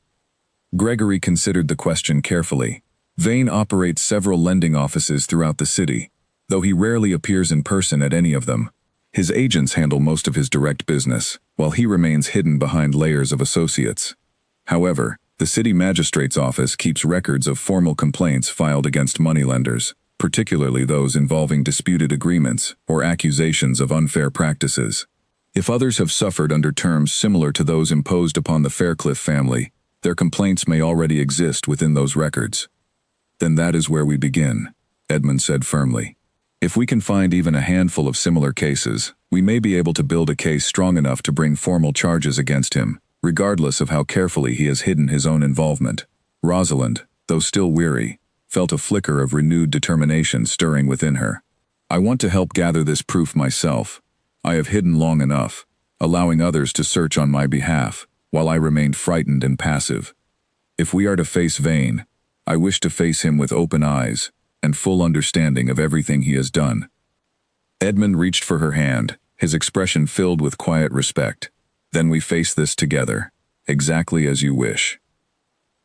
Gregory considered the question carefully. Vane operates several lending offices throughout the city, though he rarely appears in person at any of them. His agents handle most of his direct business, while he remains hidden behind layers of associates. However, the city magistrate's office keeps records of formal complaints filed against moneylenders, particularly those involving disputed agreements or accusations of unfair practices. If others have suffered under terms similar to those imposed upon the Faircliff family, their complaints may already exist within those records. Then that is where we begin, Edmund said firmly. If we can find even a handful of similar cases, we may be able to build a case strong enough to bring formal charges against him, regardless of how carefully he has hidden his own involvement. Rosalind, though still weary, felt a flicker of renewed determination stirring within her. I want to help gather this proof myself. I have hidden long enough, allowing others to search on my behalf, while I remained frightened and passive. If we are to face Vane, I wish to face him with open eyes and full understanding of everything he has done. Edmund reached for her hand, his expression filled with quiet respect. Then we face this together, exactly as you wish.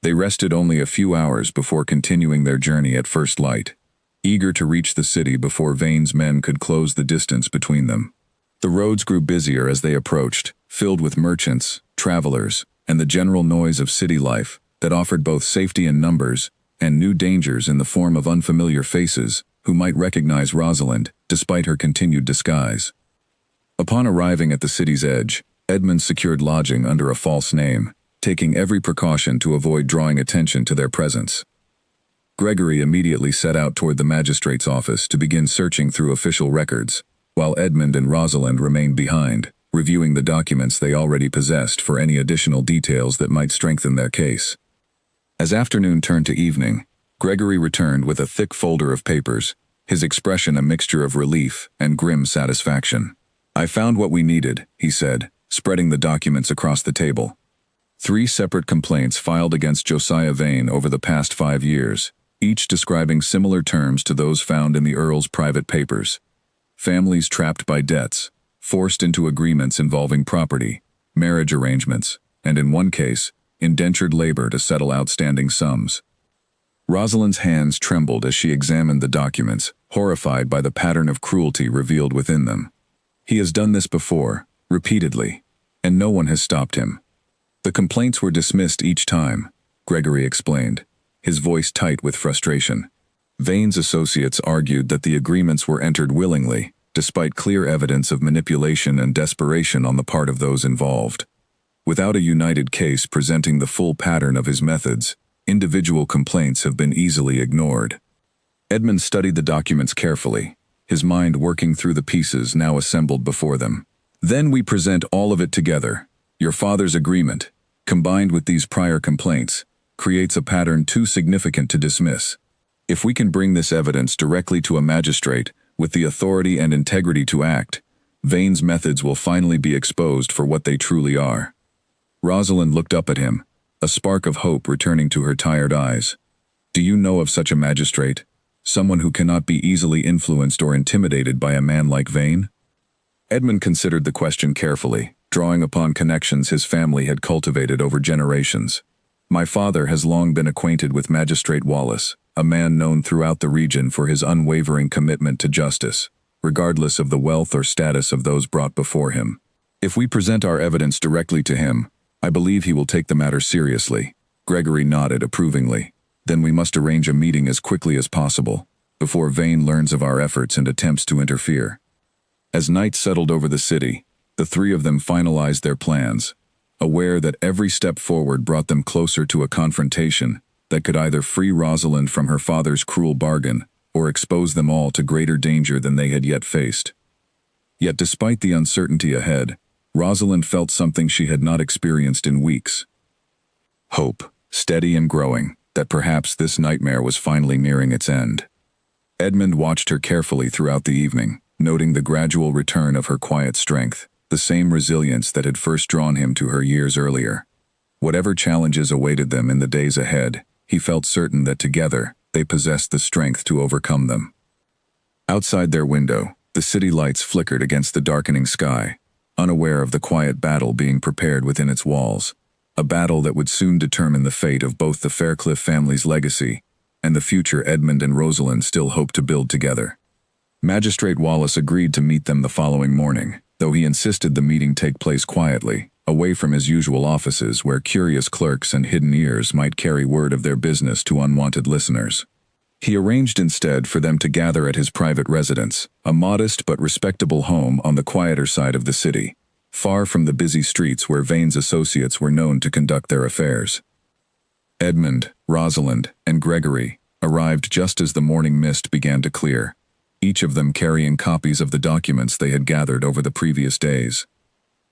They rested only a few hours before continuing their journey at first light, eager to reach the city before Vane's men could close the distance between them. The roads grew busier as they approached, filled with merchants, travelers, and the general noise of city life that offered both safety in numbers and new dangers in the form of unfamiliar faces who might recognize Rosalind despite her continued disguise. Upon arriving at the city's edge, Edmund secured lodging under a false name, taking every precaution to avoid drawing attention to their presence. Gregory immediately set out toward the magistrate's office to begin searching through official records, while Edmund and Rosalind remained behind, reviewing the documents they already possessed for any additional details that might strengthen their case. As afternoon turned to evening, Gregory returned with a thick folder of papers, his expression a mixture of relief and grim satisfaction. I found what we needed, he said, spreading the documents across the table. 3 separate complaints filed against Josiah Vane over the past 5 years, each describing similar terms to those found in the Earl's private papers. Families trapped by debts, forced into agreements involving property, marriage arrangements, and in one case, indentured labor to settle outstanding sums. Rosalind's hands trembled as she examined the documents, horrified by the pattern of cruelty revealed within them. He has done this before, repeatedly, and no one has stopped him. The complaints were dismissed each time, Gregory explained, his voice tight with frustration. Vane's associates argued that the agreements were entered willingly, despite clear evidence of manipulation and desperation on the part of those involved. Without a united case presenting the full pattern of his methods, individual complaints have been easily ignored. Edmund studied the documents carefully, his mind working through the pieces now assembled before them. Then we present all of it together. Your father's agreement, combined with these prior complaints, creates a pattern too significant to dismiss. If we can bring this evidence directly to a magistrate with the authority and integrity to act, Vane's methods will finally be exposed for what they truly are. Rosalind looked up at him, a spark of hope returning to her tired eyes. Do you know of such a magistrate? Someone who cannot be easily influenced or intimidated by a man like Vane? Edmund considered the question carefully, drawing upon connections his family had cultivated over generations. My father has long been acquainted with Magistrate Wallace, a man known throughout the region for his unwavering commitment to justice, regardless of the wealth or status of those brought before him. If we present our evidence directly to him, I believe he will take the matter seriously. Gregory nodded approvingly. Then we must arrange a meeting as quickly as possible, before Vane learns of our efforts and attempts to interfere. As night settled over the city, the 3 of them finalized their plans, aware that every step forward brought them closer to a confrontation that could either free Rosalind from her father's cruel bargain or expose them all to greater danger than they had yet faced. Yet despite the uncertainty ahead, Rosalind felt something she had not experienced in weeks. Hope, steady and growing, that perhaps this nightmare was finally nearing its end. Edmund watched her carefully throughout the evening, noting the gradual return of her quiet strength, the same resilience that had first drawn him to her years earlier. Whatever challenges awaited them in the days ahead, he felt certain that together, they possessed the strength to overcome them. Outside their window, the city lights flickered against the darkening sky, unaware of the quiet battle being prepared within its walls, a battle that would soon determine the fate of both the Faircliff family's legacy and the future Edmund and Rosalind still hoped to build together. Magistrate Wallace agreed to meet them the following morning, though he insisted the meeting take place quietly, away from his usual offices where curious clerks and hidden ears might carry word of their business to unwanted listeners. He arranged instead for them to gather at his private residence, a modest but respectable home on the quieter side of the city, far from the busy streets where Vane's associates were known to conduct their affairs. Edmund, Rosalind, and Gregory arrived just as the morning mist began to clear, each of them carrying copies of the documents they had gathered over the previous days.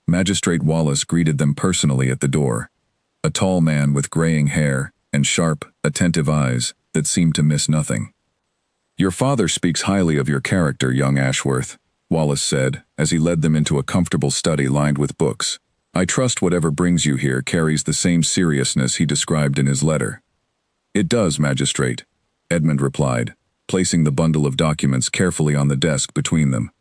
Magistrate Wallace greeted them personally at the door, a tall man with graying hair and sharp, attentive eyes that seemed to miss nothing. "Your father speaks highly of your character, young Ashworth," Wallace said, as he led them into a comfortable study lined with books. "I trust whatever brings you here carries the same seriousness he described in his letter." "It does, Magistrate," Edmund replied, placing the bundle of documents carefully on the desk between them.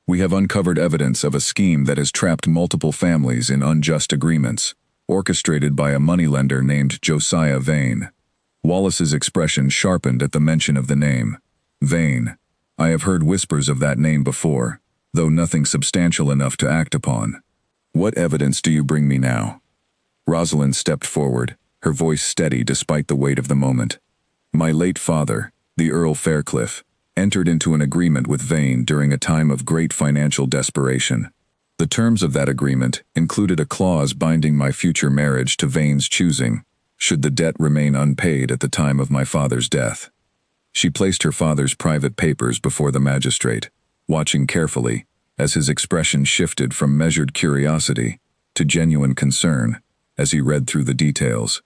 "We have uncovered evidence of a scheme that has trapped multiple families in unjust agreements, orchestrated by a moneylender named Josiah Vane." Wallace's expression sharpened at the mention of the name. "Vane. I have heard whispers of that name before, though nothing substantial enough to act upon. What evidence do you bring me now?" Rosalind stepped forward, her voice steady despite the weight of the moment. "My late father, the Earl Faircliff, entered into an agreement with Vane during a time of great financial desperation. The terms of that agreement included a clause binding my future marriage to Vane's choosing, should the debt remain unpaid at the time of my father's death." She placed her father's private papers before the magistrate, watching carefully as his expression shifted from measured curiosity to genuine concern as he read through the details.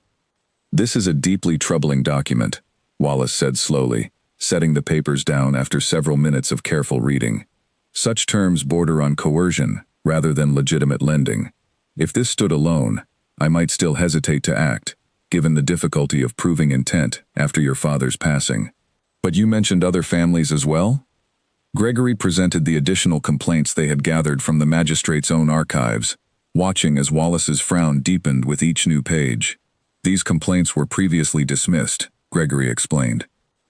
"This is a deeply troubling document," Wallace said slowly, setting the papers down after several minutes of careful reading. "Such terms border on coercion rather than legitimate lending. If this stood alone, I might still hesitate to act, given the difficulty of proving intent after your father's passing. But you mentioned other families as well?" Gregory presented the additional complaints they had gathered from the magistrate's own archives, watching as Wallace's frown deepened with each new page. "These complaints were previously dismissed," Gregory explained.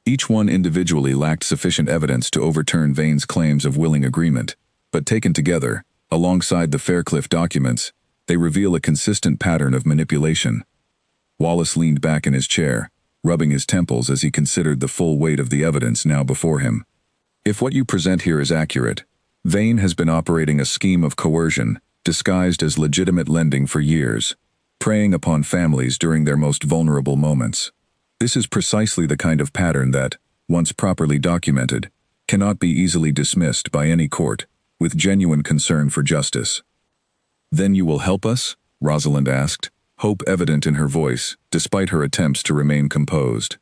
"Each one individually lacked sufficient evidence to overturn Vane's claims of willing agreement, but taken together, alongside the Faircliff documents, they reveal a consistent pattern of manipulation." Wallace leaned back in his chair, rubbing his temples as he considered the full weight of the evidence now before him. "If what you present here is accurate, Vane has been operating a scheme of coercion, disguised as legitimate lending for years, preying upon families during their most vulnerable moments. This is precisely the kind of pattern that, once properly documented, cannot be easily dismissed by any court, with genuine concern for justice." "Then you will help us?" Rosalind asked, hope evident in her voice, despite her attempts to remain composed.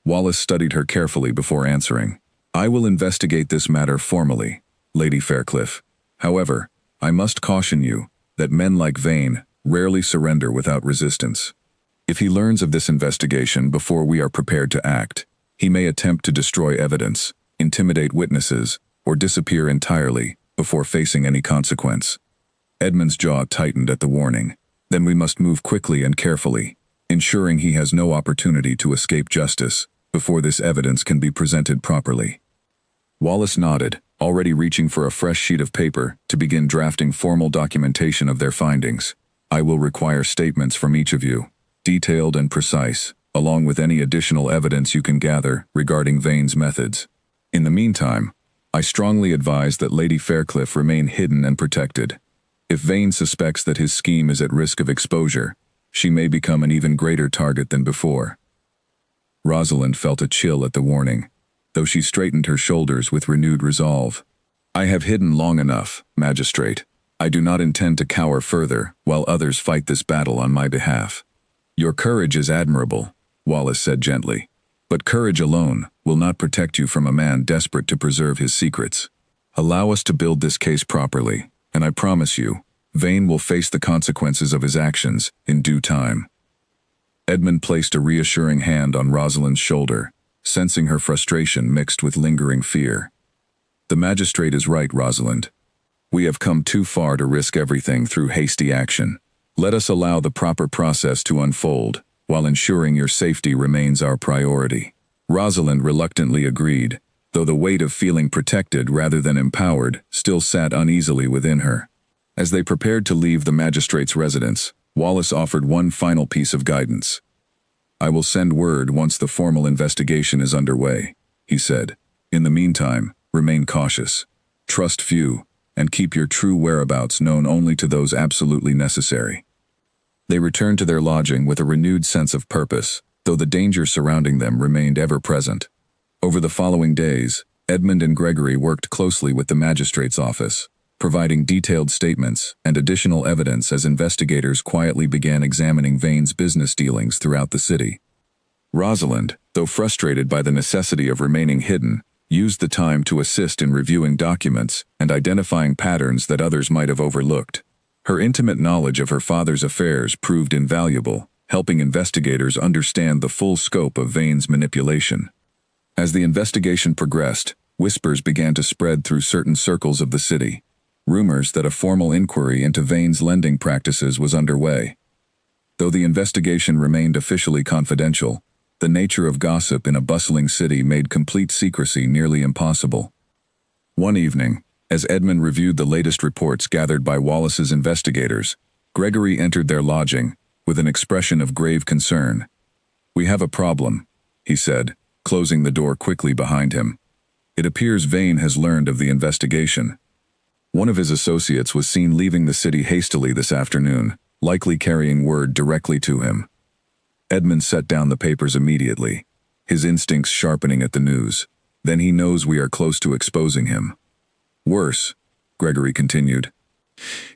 Wallace studied her carefully before answering. "I will investigate this matter formally, Lady Faircliff. However, I must caution you that men like Vane rarely surrender without resistance. If he learns of this investigation before we are prepared to act, he may attempt to destroy evidence, intimidate witnesses, or disappear entirely before facing any consequence." Edmund's jaw tightened at the warning. "Then we must move quickly and carefully, ensuring he has no opportunity to escape justice before this evidence can be presented properly." Wallace nodded, already reaching for a fresh sheet of paper to begin drafting formal documentation of their findings. "I will require statements from each of you, detailed and precise, along with any additional evidence you can gather regarding Vane's methods. In the meantime, I strongly advise that Lady Faircliff remain hidden and protected. If Vane suspects that his scheme is at risk of exposure, she may become an even greater target than before." Rosalind felt a chill at the warning, though she straightened her shoulders with renewed resolve. "I have hidden long enough, Magistrate. I do not intend to cower further while others fight this battle on my behalf." "Your courage is admirable," Wallace said gently, "but courage alone will not protect you from a man desperate to preserve his secrets. Allow us to build this case properly, and I promise you, Vane will face the consequences of his actions in due time." Edmund placed a reassuring hand on Rosalind's shoulder, sensing her frustration mixed with lingering fear. "The magistrate is right, Rosalind. We have come too far to risk everything through hasty action. Let us allow the proper process to unfold, while ensuring your safety remains our priority." Rosalind reluctantly agreed, though the weight of feeling protected rather than empowered still sat uneasily within her. As they prepared to leave the magistrate's residence, Wallace offered one final piece of guidance. I will send word once the formal investigation is underway, he said. In the meantime, remain cautious. Trust few, and keep your true whereabouts known only to those absolutely necessary. They returned to their lodging with a renewed sense of purpose, though the danger surrounding them remained ever present. Over the following days, Edmund and Gregory worked closely with the magistrate's office, providing detailed statements and additional evidence as investigators quietly began examining Vane's business dealings throughout the city. Rosalind, though frustrated by the necessity of remaining hidden, used the time to assist in reviewing documents and identifying patterns that others might have overlooked. Her intimate knowledge of her father's affairs proved invaluable, helping investigators understand the full scope of Vane's manipulation. As the investigation progressed, whispers began to spread through certain circles of the city. Rumors that a formal inquiry into Vane's lending practices was underway. Though the investigation remained officially confidential, the nature of gossip in a bustling city made complete secrecy nearly impossible. One evening, as Edmund reviewed the latest reports gathered by Wallace's investigators, Gregory entered their lodging with an expression of grave concern. "We have a problem," he said, closing the door quickly behind him. "It appears Vane has learned of the investigation. One of his associates was seen leaving the city hastily this afternoon, likely carrying word directly to him." Edmund set down the papers immediately, his instincts sharpening at the news. "Then he knows we are close to exposing him." "Worse," Gregory continued.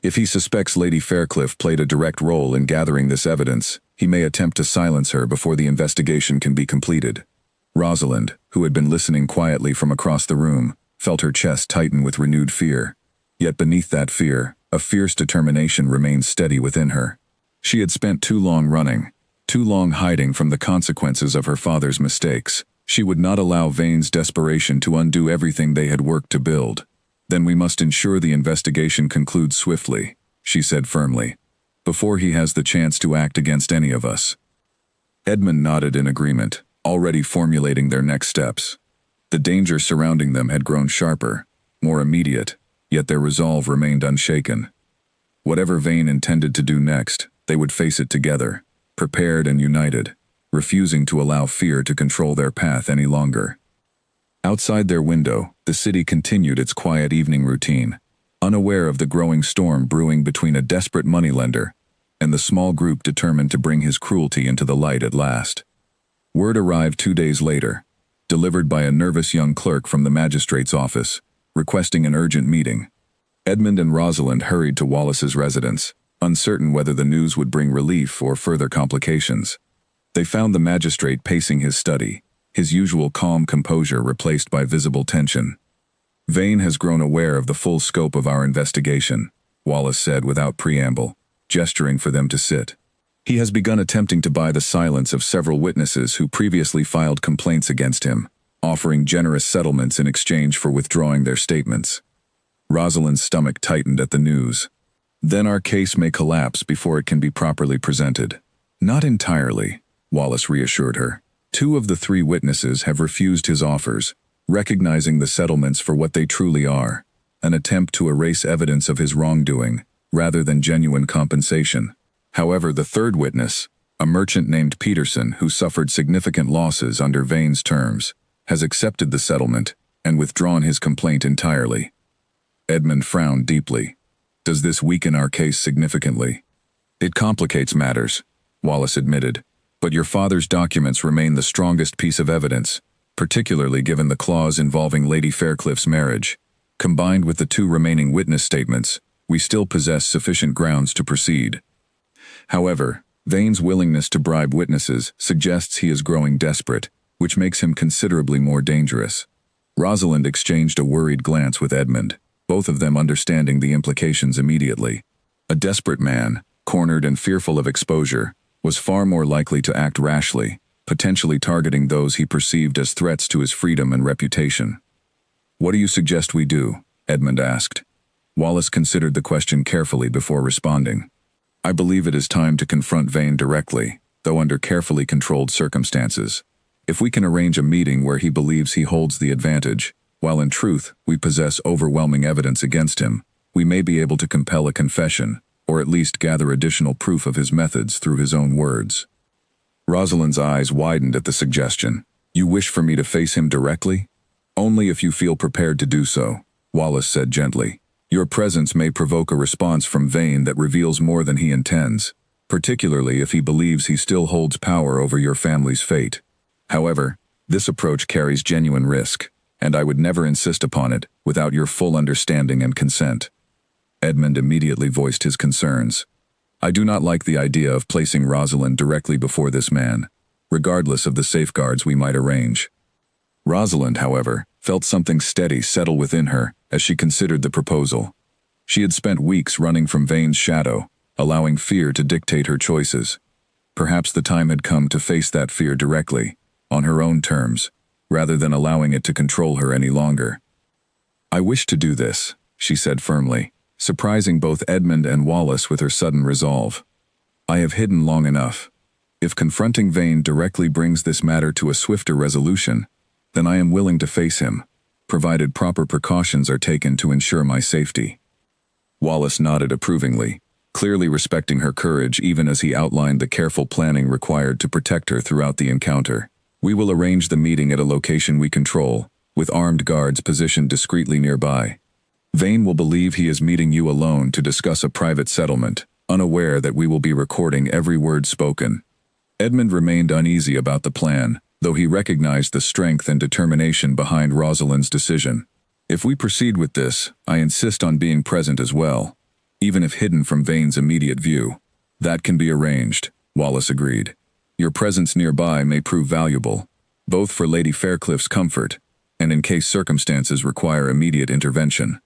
"If he suspects Lady Faircliff played a direct role in gathering this evidence, he may attempt to silence her before the investigation can be completed." Rosalind, who had been listening quietly from across the room, felt her chest tighten with renewed fear. Yet beneath that fear, a fierce determination remained steady within her. She had spent too long running, too long hiding from the consequences of her father's mistakes. She would not allow Vane's desperation to undo everything they had worked to build. "Then we must ensure the investigation concludes swiftly," she said firmly, "before he has the chance to act against any of us." Edmund nodded in agreement, already formulating their next steps. The danger surrounding them had grown sharper, more immediate, yet their resolve remained unshaken. Whatever Vane intended to do next, they would face it together, prepared and united, refusing to allow fear to control their path any longer. Outside their window, the city continued its quiet evening routine, unaware of the growing storm brewing between a desperate moneylender and the small group determined to bring his cruelty into the light at last. Word arrived 2 days later, delivered by a nervous young clerk from the magistrate's office, requesting an urgent meeting. Edmund and Rosalind hurried to Wallace's residence, uncertain whether the news would bring relief or further complications. They found the magistrate pacing his study, his usual calm composure replaced by visible tension. "Vane has grown aware of the full scope of our investigation," Wallace said without preamble, gesturing for them to sit. "He has begun attempting to buy the silence of several witnesses who previously filed complaints against him, offering generous settlements in exchange for withdrawing their statements." Rosalind's stomach tightened at the news. "Then our case may collapse before it can be properly presented." "Not entirely," Wallace reassured her. "2 of the 3 witnesses have refused his offers, recognizing the settlements for what they truly are, an attempt to erase evidence of his wrongdoing, rather than genuine compensation. However, the 3rd witness, a merchant named Peterson who suffered significant losses under Vane's terms, has accepted the settlement and withdrawn his complaint entirely." Edmund frowned deeply. "Does this weaken our case significantly?" "It complicates matters," Wallace admitted, "but your father's documents remain the strongest piece of evidence, particularly given the clause involving Lady Faircliff's marriage. Combined with the 2 remaining witness statements, we still possess sufficient grounds to proceed." However, Vane's willingness to bribe witnesses suggests he is growing desperate, which makes him considerably more dangerous. Rosalind exchanged a worried glance with Edmund, both of them understanding the implications immediately. A desperate man, cornered and fearful of exposure, was far more likely to act rashly, potentially targeting those he perceived as threats to his freedom and reputation. "What do you suggest we do?" Edmund asked. Wallace considered the question carefully before responding. "I believe it is time to confront Vane directly, though under carefully controlled circumstances. If we can arrange a meeting where he believes he holds the advantage, while in truth we possess overwhelming evidence against him, we may be able to compel a confession, or at least gather additional proof of his methods through his own words." Rosalind's eyes widened at the suggestion. You wish for me to face him directly? Only if you feel prepared to do so, Wallace said gently. Your presence may provoke a response from Vane that reveals more than he intends, particularly if he believes he still holds power over your family's fate. However, this approach carries genuine risk, and I would never insist upon it without your full understanding and consent. Edmund immediately voiced his concerns. I do not like the idea of placing Rosalind directly before this man, regardless of the safeguards we might arrange. Rosalind, however, felt something steady settle within her as she considered the proposal. She had spent weeks running from Vane's shadow, allowing fear to dictate her choices. Perhaps the time had come to face that fear directly, on her own terms, rather than allowing it to control her any longer. I wish to do this, she said firmly, surprising both Edmund and Wallace with her sudden resolve. I have hidden long enough. If confronting Vane directly brings this matter to a swifter resolution, then I am willing to face him, provided proper precautions are taken to ensure my safety. Wallace nodded approvingly, clearly respecting her courage even as he outlined the careful planning required to protect her throughout the encounter. We will arrange the meeting at a location we control, with armed guards positioned discreetly nearby. Vane will believe he is meeting you alone to discuss a private settlement, unaware that we will be recording every word spoken. Edmund remained uneasy about the plan, though he recognized the strength and determination behind Rosalind's decision. If we proceed with this, I insist on being present as well, even if hidden from Vane's immediate view. That can be arranged, Wallace agreed. Your presence nearby may prove valuable, both for Lady Faircliff's comfort and in case circumstances require immediate intervention.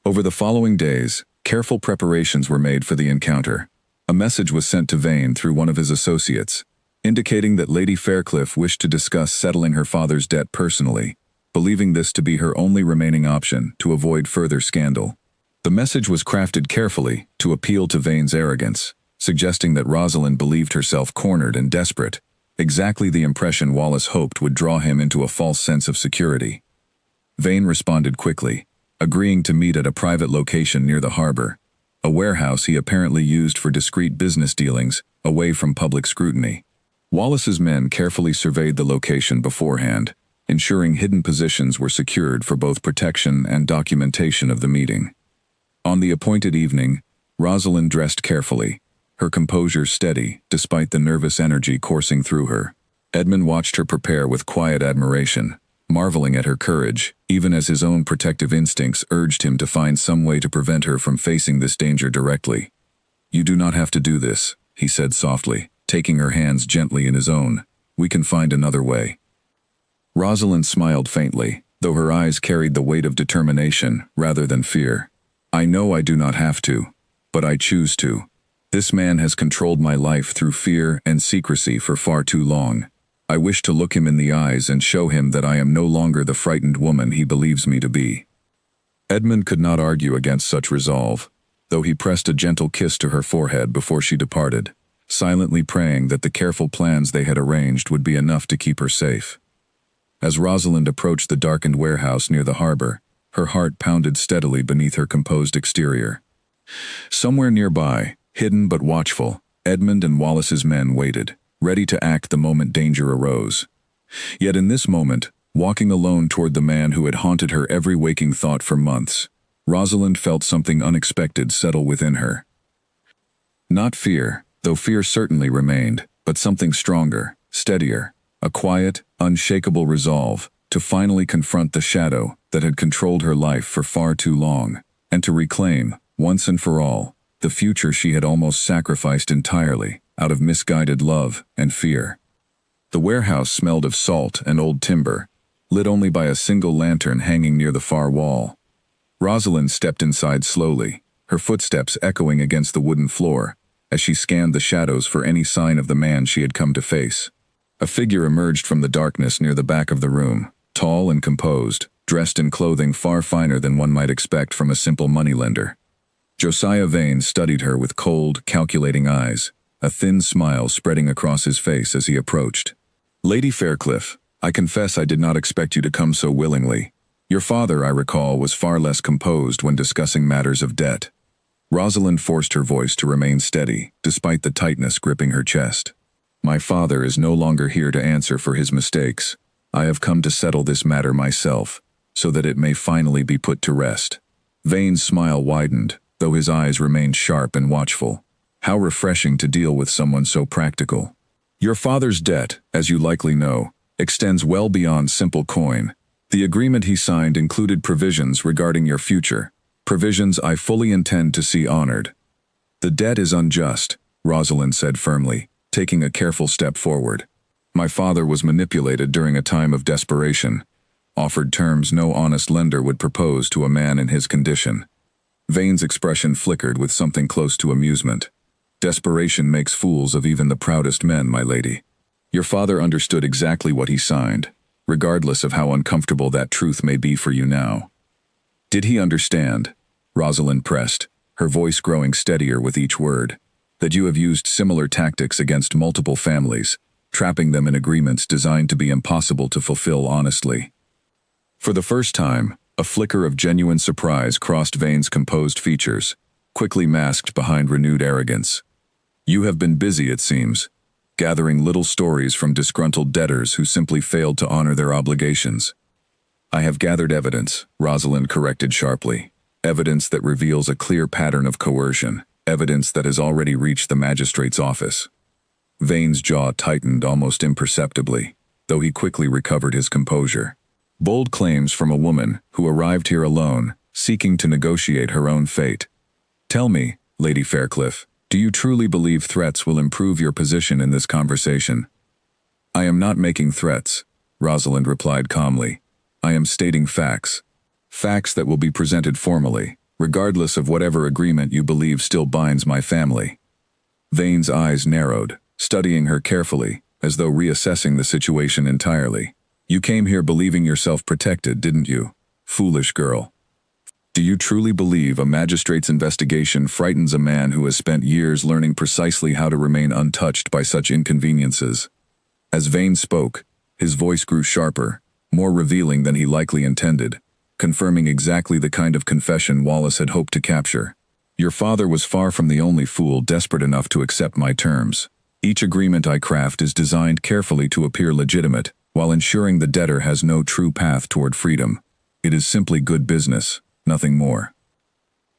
Over the following days, careful preparations were made for the encounter. A message was sent to Vane through one of his associates, indicating that Lady Faircliff wished to discuss settling her father's debt personally, believing this to be her only remaining option to avoid further scandal. The message was crafted carefully to appeal to Vane's arrogance, suggesting that Rosalind believed herself cornered and desperate, exactly the impression Wallace hoped would draw him into a false sense of security. Vane responded quickly, agreeing to meet at a private location near the harbor, a warehouse he apparently used for discreet business dealings, away from public scrutiny. Wallace's men carefully surveyed the location beforehand, ensuring hidden positions were secured for both protection and documentation of the meeting. On the appointed evening, Rosalind dressed carefully, her composure steady despite the nervous energy coursing through her. Edmund watched her prepare with quiet admiration, marveling at her courage, even as his own protective instincts urged him to find some way to prevent her from facing this danger directly. You do not have to do this, he said softly, taking her hands gently in his own. We can find another way. Rosalind smiled faintly, though her eyes carried the weight of determination rather than fear. I know I do not have to, but I choose to. This man has controlled my life through fear and secrecy for far too long. I wish to look him in the eyes and show him that I am no longer the frightened woman he believes me to be. Edmund could not argue against such resolve, though he pressed a gentle kiss to her forehead before she departed, silently praying that the careful plans they had arranged would be enough to keep her safe. As Rosalind approached the darkened warehouse near the harbor, her heart pounded steadily beneath her composed exterior. Somewhere nearby, hidden but watchful, Edmund and Wallace's men waited, ready to act the moment danger arose. Yet in this moment, walking alone toward the man who had haunted her every waking thought for months, Rosalind felt something unexpected settle within her. Not fear, though fear certainly remained, but something stronger, steadier, a quiet, unshakable resolve to finally confront the shadow that had controlled her life for far too long, and to reclaim, once and for all, the future she had almost sacrificed entirely out of misguided love and fear. The warehouse smelled of salt and old timber, lit only by a single lantern hanging near the far wall. Rosalind stepped inside slowly, her footsteps echoing against the wooden floor, as she scanned the shadows for any sign of the man she had come to face. A figure emerged from the darkness near the back of the room, tall and composed, dressed in clothing far finer than one might expect from a simple moneylender. Josiah Vane studied her with cold, calculating eyes, a thin smile spreading across his face as he approached. Lady Faircliff, I confess I did not expect you to come so willingly. Your father, I recall, was far less composed when discussing matters of debt. Rosalind forced her voice to remain steady, despite the tightness gripping her chest. My father is no longer here to answer for his mistakes. I have come to settle this matter myself, so that it may finally be put to rest. Vane's smile widened, though his eyes remained sharp and watchful. How refreshing to deal with someone so practical. Your father's debt, as you likely know, extends well beyond simple coin. The agreement he signed included provisions regarding your future, provisions I fully intend to see honored. The debt is unjust, Rosalind said firmly, taking a careful step forward. My father was manipulated during a time of desperation, offered terms no honest lender would propose to a man in his condition. Vane's expression flickered with something close to amusement. Desperation makes fools of even the proudest men, my lady. Your father understood exactly what he signed, regardless of how uncomfortable that truth may be for you now. Did he understand? Rosalind pressed, her voice growing steadier with each word. That you have used similar tactics against multiple families, trapping them in agreements designed to be impossible to fulfill honestly. For the first time, a flicker of genuine surprise crossed Vane's composed features, quickly masked behind renewed arrogance. You have been busy, it seems, gathering little stories from disgruntled debtors who simply failed to honor their obligations. I have gathered evidence, Rosalind corrected sharply. Evidence that reveals a clear pattern of coercion, evidence that has already reached the magistrate's office. Vane's jaw tightened almost imperceptibly, though he quickly recovered his composure. Bold claims from a woman who arrived here alone, seeking to negotiate her own fate. Tell me, Lady Faircliff, do you truly believe threats will improve your position in this conversation? I am not making threats, Rosalind replied calmly. I am stating facts. Facts that will be presented formally, regardless of whatever agreement you believe still binds my family. Vane's eyes narrowed, studying her carefully, as though reassessing the situation entirely. You came here believing yourself protected, didn't you? Foolish girl. Do you truly believe a magistrate's investigation frightens a man who has spent years learning precisely how to remain untouched by such inconveniences? As Vane spoke, his voice grew sharper, more revealing than he likely intended, confirming exactly the kind of confession Wallace had hoped to capture. Your father was far from the only fool desperate enough to accept my terms. Each agreement I craft is designed carefully to appear legitimate, while ensuring the debtor has no true path toward freedom. It is simply good business, nothing more.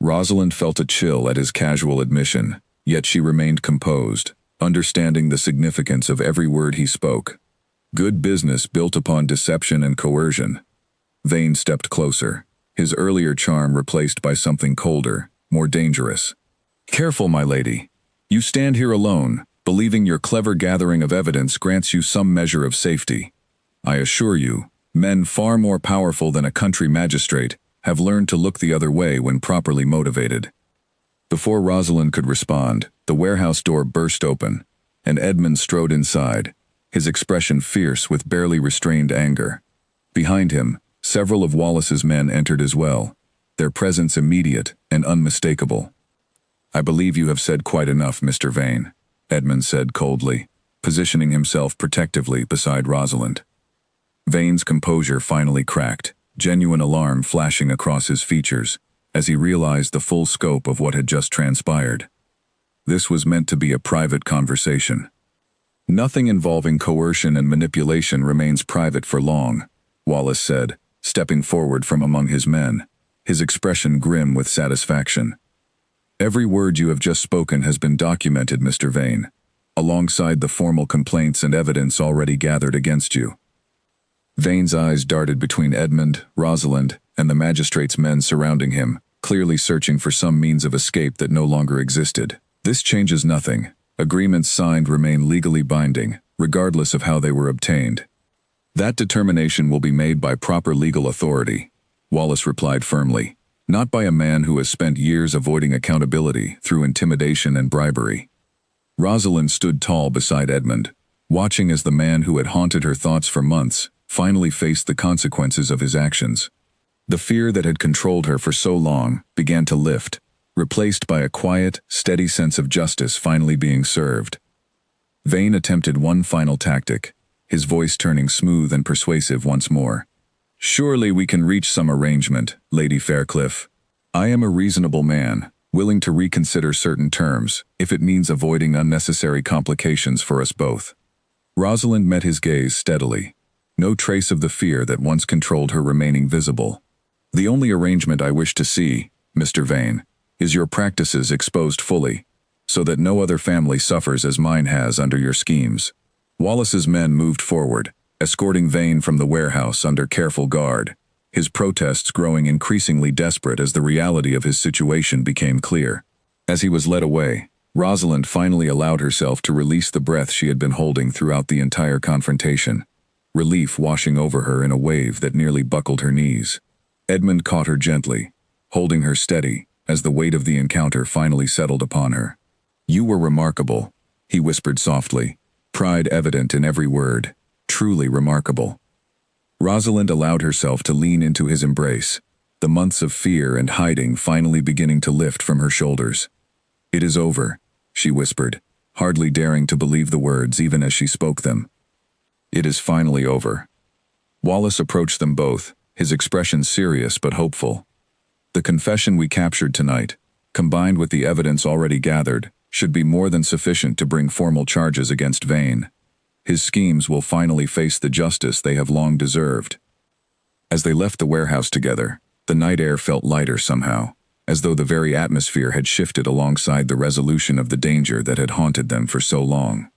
Rosalind felt a chill at his casual admission, yet she remained composed, understanding the significance of every word he spoke. Good business built upon deception and coercion. Vane stepped closer, his earlier charm replaced by something colder, more dangerous. Careful, my lady. You stand here alone, believing your clever gathering of evidence grants you some measure of safety. I assure you, men far more powerful than a country magistrate have learned to look the other way when properly motivated. Before Rosalind could respond, the warehouse door burst open, and Edmund strode inside, his expression fierce with barely restrained anger. Behind him, several of Wallace's men entered as well, their presence immediate and unmistakable. I believe you have said quite enough, Mr. Vane, Edmund said coldly, positioning himself protectively beside Rosalind. Vane's composure finally cracked, genuine alarm flashing across his features, as he realized the full scope of what had just transpired. This was meant to be a private conversation. Nothing involving coercion and manipulation remains private for long, Wallace said, stepping forward from among his men, his expression grim with satisfaction. Every word you have just spoken has been documented, Mr. Vane, alongside the formal complaints and evidence already gathered against you. Vane's eyes darted between Edmund, Rosalind, and the magistrate's men surrounding him, clearly searching for some means of escape that no longer existed. This changes nothing. Agreements signed remain legally binding, regardless of how they were obtained. That determination will be made by proper legal authority, Wallace replied firmly, not by a man who has spent years avoiding accountability through intimidation and bribery. Rosalind stood tall beside Edmund, watching as the man who had haunted her thoughts for months finally faced the consequences of his actions. The fear that had controlled her for so long began to lift, replaced by a quiet, steady sense of justice finally being served. Vane attempted one final tactic, his voice turning smooth and persuasive once more. Surely we can reach some arrangement, Lady Faircliff. I am a reasonable man, willing to reconsider certain terms, if it means avoiding unnecessary complications for us both. Rosalind met his gaze steadily. No trace of the fear that once controlled her remaining visible. "The only arrangement I wish to see, Mr. Vane, is your practices exposed fully, so that no other family suffers as mine has under your schemes." Wallace's men moved forward, escorting Vane from the warehouse under careful guard, his protests growing increasingly desperate as the reality of his situation became clear. As he was led away, Rosalind finally allowed herself to release the breath she had been holding throughout the entire confrontation, relief washing over her in a wave that nearly buckled her knees. Edmund caught her gently, holding her steady as the weight of the encounter finally settled upon her. "You were remarkable," he whispered softly, pride evident in every word. "Truly remarkable." Rosalind allowed herself to lean into his embrace, the months of fear and hiding finally beginning to lift from her shoulders. "It is over," she whispered, hardly daring to believe the words even as she spoke them. "It is finally over." Wallace approached them both, his expression serious but hopeful. "The confession we captured tonight, combined with the evidence already gathered, should be more than sufficient to bring formal charges against Vane. His schemes will finally face the justice they have long deserved." As they left the warehouse together, the night air felt lighter somehow, as though the very atmosphere had shifted alongside the resolution of the danger that had haunted them for so long.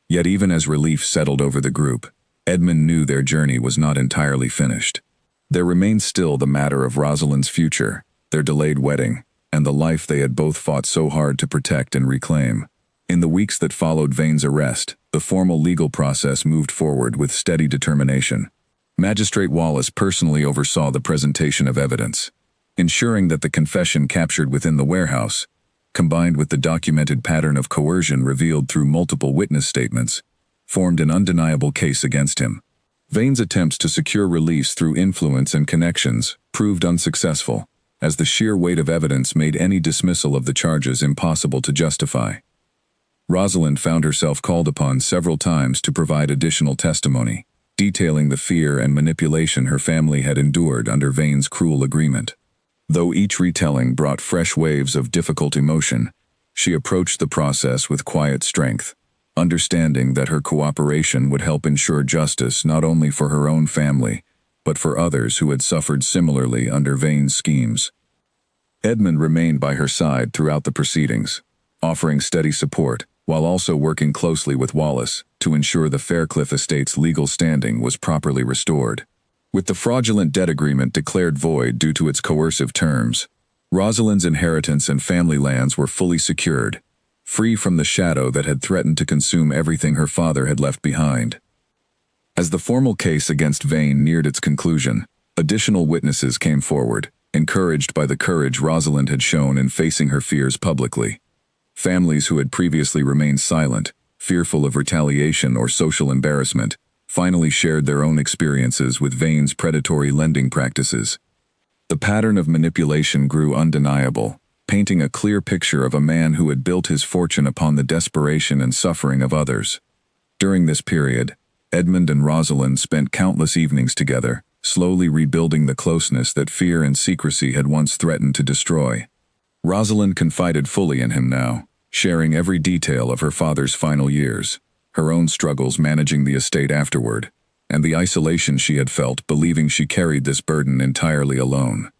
Yet even as relief settled over the group, Edmund knew their journey was not entirely finished. There remained still the matter of Rosalind's future, their delayed wedding, and the life they had both fought so hard to protect and reclaim. In the weeks that followed Vane's arrest, the formal legal process moved forward with steady determination. Magistrate Wallace personally oversaw the presentation of evidence, ensuring that the confession captured within the warehouse, combined with the documented pattern of coercion revealed through multiple witness statements, formed an undeniable case against him. Vane's attempts to secure release through influence and connections proved unsuccessful, as the sheer weight of evidence made any dismissal of the charges impossible to justify. Rosalind found herself called upon several times to provide additional testimony, detailing the fear and manipulation her family had endured under Vane's cruel agreement. Though each retelling brought fresh waves of difficult emotion, she approached the process with quiet strength, understanding that her cooperation would help ensure justice not only for her own family, but for others who had suffered similarly under Vane's schemes. Edmund remained by her side throughout the proceedings, offering steady support, while also working closely with Wallace to ensure the Faircliff estate's legal standing was properly restored. With the fraudulent debt agreement declared void due to its coercive terms, Rosalind's inheritance and family lands were fully secured, free from the shadow that had threatened to consume everything her father had left behind. As the formal case against Vane neared its conclusion, additional witnesses came forward, encouraged by the courage Rosalind had shown in facing her fears publicly. Families who had previously remained silent, fearful of retaliation or social embarrassment, finally shared their own experiences with Vane's predatory lending practices. The pattern of manipulation grew undeniable, painting a clear picture of a man who had built his fortune upon the desperation and suffering of others. During this period, Edmund and Rosalind spent countless evenings together, slowly rebuilding the closeness that fear and secrecy had once threatened to destroy. Rosalind confided fully in him now, sharing every detail of her father's final years, her own struggles managing the estate afterward, and the isolation she had felt believing she carried this burden entirely alone.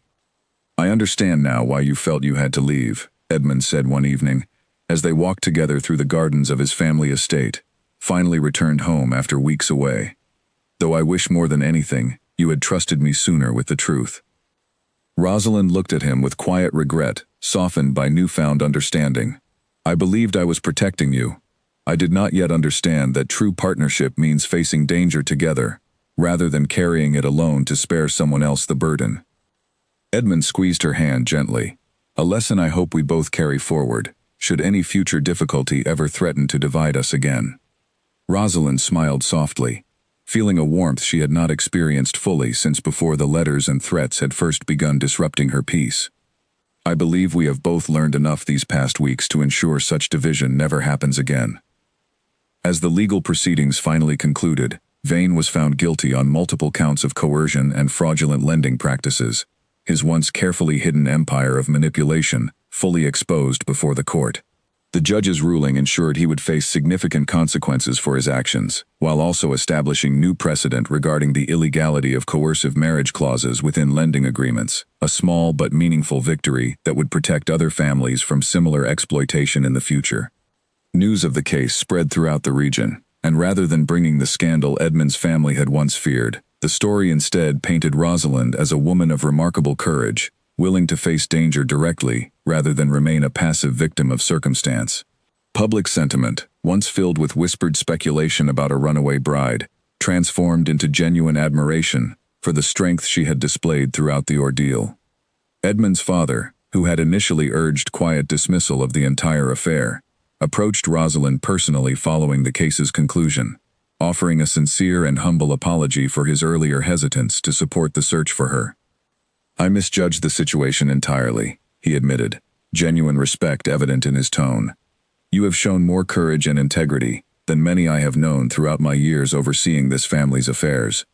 "I understand now why you felt you had to leave," Edmund said one evening, as they walked together through the gardens of his family estate, finally returned home after weeks away. "Though I wish more than anything, you had trusted me sooner with the truth." Rosalind looked at him with quiet regret, softened by newfound understanding. "I believed I was protecting you. I did not yet understand that true partnership means facing danger together, rather than carrying it alone to spare someone else the burden." Edmund squeezed her hand gently, a lesson I hope we both carry forward, should any future difficulty ever threaten to divide us again. Rosalind smiled softly, feeling a warmth she had not experienced fully since before the letters and threats had first begun disrupting her peace. "I believe we have both learned enough these past weeks to ensure such division never happens again." As the legal proceedings finally concluded, Vane was found guilty on multiple counts of coercion and fraudulent lending practices, his once carefully hidden empire of manipulation fully exposed before the court. The judge's ruling ensured he would face significant consequences for his actions, while also establishing new precedent regarding the illegality of coercive marriage clauses within lending agreements, a small but meaningful victory that would protect other families from similar exploitation in the future. News of the case spread throughout the region, and rather than bringing the scandal Edmund's family had once feared, the story instead painted Rosalind as a woman of remarkable courage, willing to face danger directly rather than remain a passive victim of circumstance. Public sentiment, once filled with whispered speculation about a runaway bride, transformed into genuine admiration for the strength she had displayed throughout the ordeal. Edmund's father, who had initially urged quiet dismissal of the entire affair, approached Rosalind personally following the case's conclusion, offering a sincere and humble apology for his earlier hesitance to support the search for her. "I misjudged the situation entirely," he admitted, genuine respect evident in his tone. "You have shown more courage and integrity than many I have known throughout my years overseeing this family's affairs.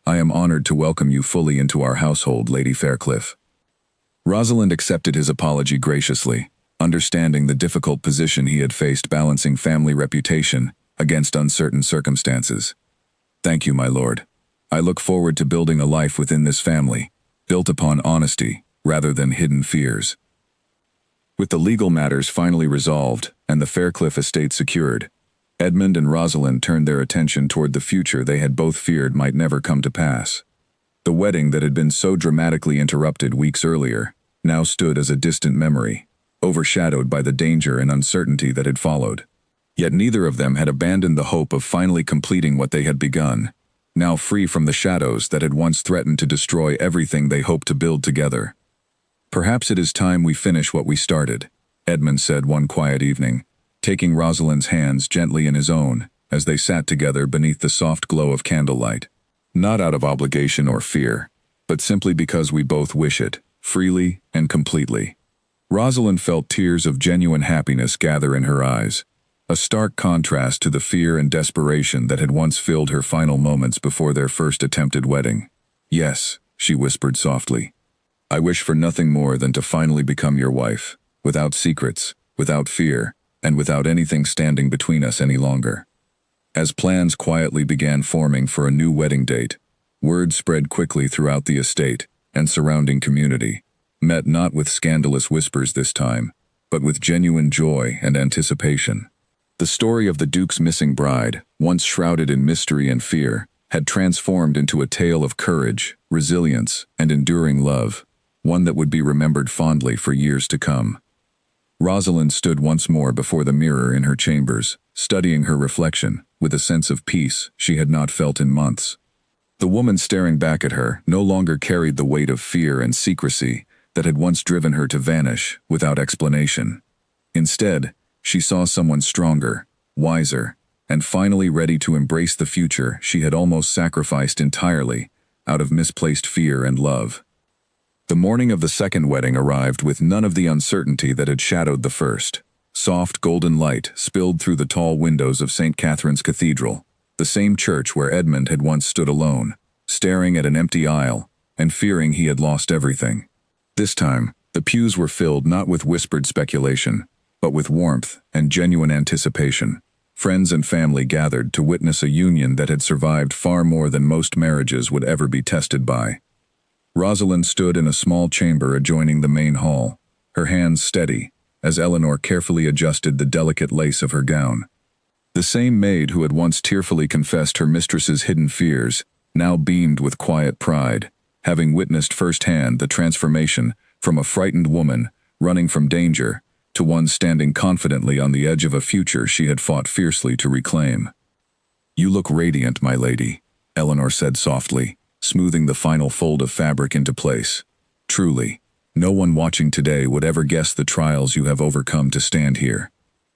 I am honored to welcome you fully into our household, Lady Fairclough." Rosalind accepted his apology graciously, understanding the difficult position he had faced balancing family reputation against uncertain circumstances. "Thank you, my lord. I look forward to building a life within this family, built upon honesty rather than hidden fears." With the legal matters finally resolved and the Fairclough estate secured, Edmund and Rosalind turned their attention toward the future they had both feared might never come to pass. The wedding that had been so dramatically interrupted weeks earlier now stood as a distant memory, overshadowed by the danger and uncertainty that had followed. Yet neither of them had abandoned the hope of finally completing what they had begun, now free from the shadows that had once threatened to destroy everything they hoped to build together. "Perhaps it is time we finish what we started," Edmund said one quiet evening, taking Rosalind's hands gently in his own as they sat together beneath the soft glow of candlelight. "Not out of obligation or fear, but simply because we both wish it, freely and completely." Rosalind felt tears of genuine happiness gather in her eyes, a stark contrast to the fear and desperation that had once filled her final moments before their first attempted wedding. "Yes," she whispered softly. "I wish for nothing more than to finally become your wife, without secrets, without fear, and without anything standing between us any longer." As plans quietly began forming for a new wedding date, word spread quickly throughout the estate and surrounding community, met not with scandalous whispers this time, but with genuine joy and anticipation. The story of the Duke's missing bride, once shrouded in mystery and fear, had transformed into a tale of courage, resilience, and enduring love, one that would be remembered fondly for years to come. Rosalind stood once more before the mirror in her chambers, studying her reflection with a sense of peace she had not felt in months. The woman staring back at her no longer carried the weight of fear and secrecy that had once driven her to vanish without explanation. Instead, she saw someone stronger, wiser, and finally ready to embrace the future she had almost sacrificed entirely out of misplaced fear and love. The morning of the second wedding arrived with none of the uncertainty that had shadowed the first. Soft golden light spilled through the tall windows of St. Catherine's Cathedral, the same church where Edmund had once stood alone, staring at an empty aisle and fearing he had lost everything. This time, the pews were filled not with whispered speculation, but with warmth and genuine anticipation. Friends and family gathered to witness a union that had survived far more than most marriages would ever be tested by. Rosalind stood in a small chamber adjoining the main hall, her hands steady, as Eleanor carefully adjusted the delicate lace of her gown. The same maid who had once tearfully confessed her mistress's hidden fears now beamed with quiet pride, having witnessed firsthand the transformation from a frightened woman running from danger to one standing confidently on the edge of a future she had fought fiercely to reclaim. "You look radiant, my lady," Eleanor said softly, smoothing the final fold of fabric into place. "Truly, no one watching today would ever guess the trials you have overcome to stand here."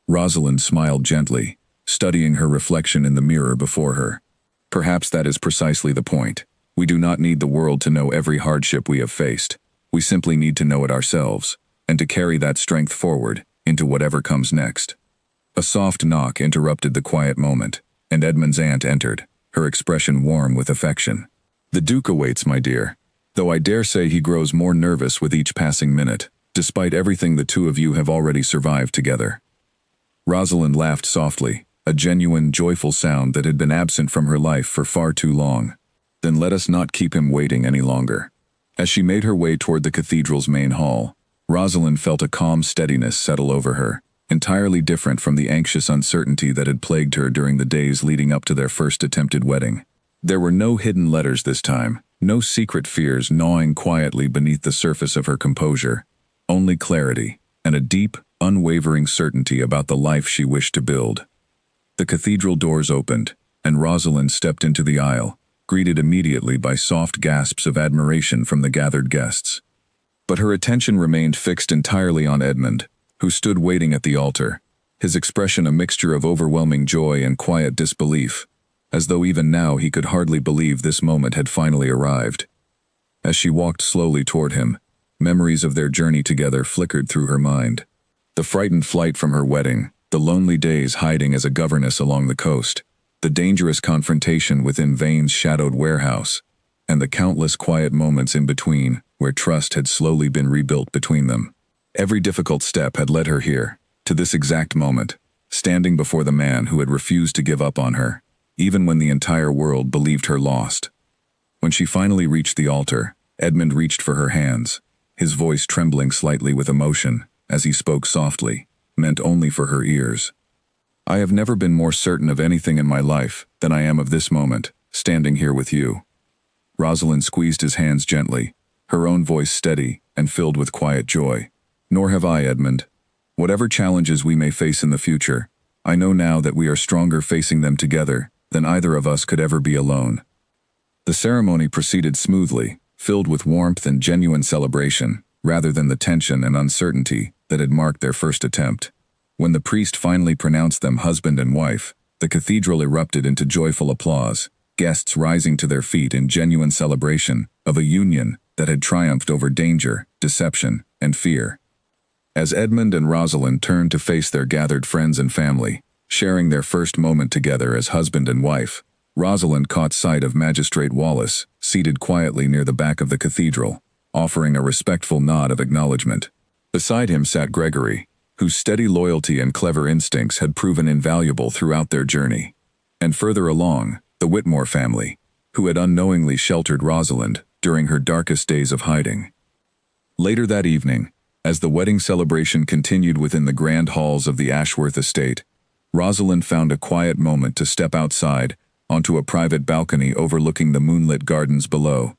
Rosalind smiled gently, studying her reflection in the mirror before her. "Perhaps that is precisely the point. We do not need the world to know every hardship we have faced. We simply need to know it ourselves, and to carry that strength forward into whatever comes next." A soft knock interrupted the quiet moment, and Edmund's aunt entered, her expression warm with affection. "The Duke awaits, my dear, though I dare say he grows more nervous with each passing minute, despite everything the two of you have already survived together." Rosalind laughed softly, a genuine, joyful sound that had been absent from her life for far too long. Then let us not keep him waiting any longer. As she made her way toward the cathedral's main hall, Rosalind felt a calm steadiness settle over her, entirely different from the anxious uncertainty that had plagued her during the days leading up to their first attempted wedding. There were no hidden letters this time, no secret fears gnawing quietly beneath the surface of her composure, only clarity, and a deep, unwavering certainty about the life she wished to build. The cathedral doors opened, and Rosalind stepped into the aisle, greeted immediately by soft gasps of admiration from the gathered guests. But her attention remained fixed entirely on Edmund, who stood waiting at the altar, his expression a mixture of overwhelming joy and quiet disbelief, as though even now he could hardly believe this moment had finally arrived. As she walked slowly toward him, memories of their journey together flickered through her mind. The frightened flight from her wedding, the lonely days hiding as a governess along the coast, the dangerous confrontation within Vane's shadowed warehouse, and the countless quiet moments in between where trust had slowly been rebuilt between them. Every difficult step had led her here, to this exact moment, standing before the man who had refused to give up on her, even when the entire world believed her lost. When she finally reached the altar, Edmund reached for her hands, his voice trembling slightly with emotion as he spoke softly, meant only for her ears. I have never been more certain of anything in my life than I am of this moment, standing here with you. Rosalind squeezed his hands gently, her own voice steady and filled with quiet joy. Nor have I, Edmund. Whatever challenges we may face in the future, I know now that we are stronger facing them together than either of us could ever be alone. The ceremony proceeded smoothly, filled with warmth and genuine celebration, rather than the tension and uncertainty that had marked their first attempt. When the priest finally pronounced them husband and wife, the cathedral erupted into joyful applause, guests rising to their feet in genuine celebration of a union that had triumphed over danger, deception, and fear. As Edmund and Rosalind turned to face their gathered friends and family, sharing their first moment together as husband and wife, Rosalind caught sight of Magistrate Wallace, seated quietly near the back of the cathedral, offering a respectful nod of acknowledgement. Beside him sat Gregory, whose steady loyalty and clever instincts had proven invaluable throughout their journey. And further along, the Whitmore family, who had unknowingly sheltered Rosalind during her darkest days of hiding. Later that evening, as the wedding celebration continued within the grand halls of the Ashworth estate, Rosalind found a quiet moment to step outside onto a private balcony overlooking the moonlit gardens below.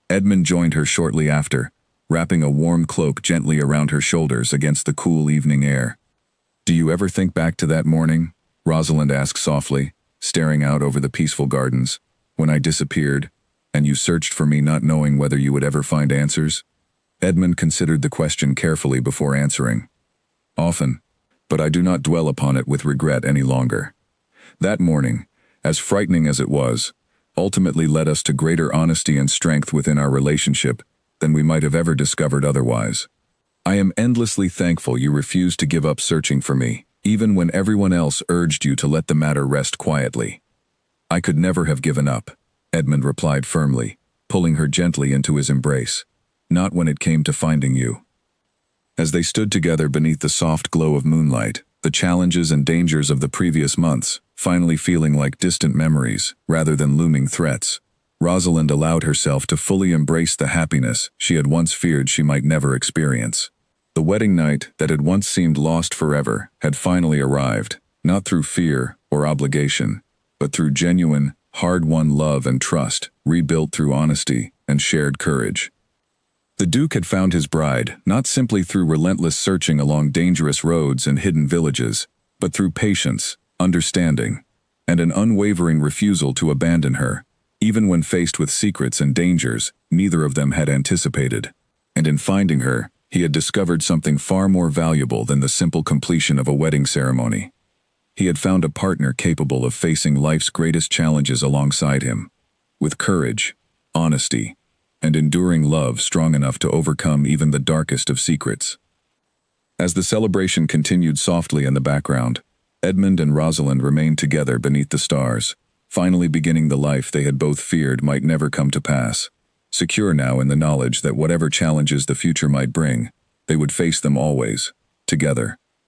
Edmund joined her shortly after, wrapping a warm cloak gently around her shoulders against the cool evening air. "Do you ever think back to that morning?" Rosalind asked softly, staring out over the peaceful gardens, "when I disappeared, and you searched for me not knowing whether you would ever find answers?" Edmund considered the question carefully before answering. "Often, but I do not dwell upon it with regret any longer. That morning, as frightening as it was, ultimately led us to greater honesty and strength within our relationship than we might have ever discovered otherwise. I am endlessly thankful you refused to give up searching for me, even when everyone else urged you to let the matter rest quietly." "I could never have given up," Edmund replied firmly, pulling her gently into his embrace. "Not when it came to finding you." As they stood together beneath the soft glow of moonlight, the challenges and dangers of the previous months finally feeling like distant memories rather than looming threats, Rosalind allowed herself to fully embrace the happiness she had once feared she might never experience. The wedding night that had once seemed lost forever had finally arrived, not through fear or obligation, but through genuine, hard-won love and trust, rebuilt through honesty and shared courage. The Duke had found his bride not simply through relentless searching along dangerous roads and hidden villages, but through patience, understanding, and an unwavering refusal to abandon her, even when faced with secrets and dangers neither of them had anticipated. And in finding her, he had discovered something far more valuable than the simple completion of a wedding ceremony. He had found a partner capable of facing life's greatest challenges alongside him, with courage, honesty, and enduring love strong enough to overcome even the darkest of secrets. As the celebration continued softly in the background, Edmund and Rosalind remained together beneath the stars, finally beginning the life they had both feared might never come to pass, secure now in the knowledge that whatever challenges the future might bring, they would face them always, together.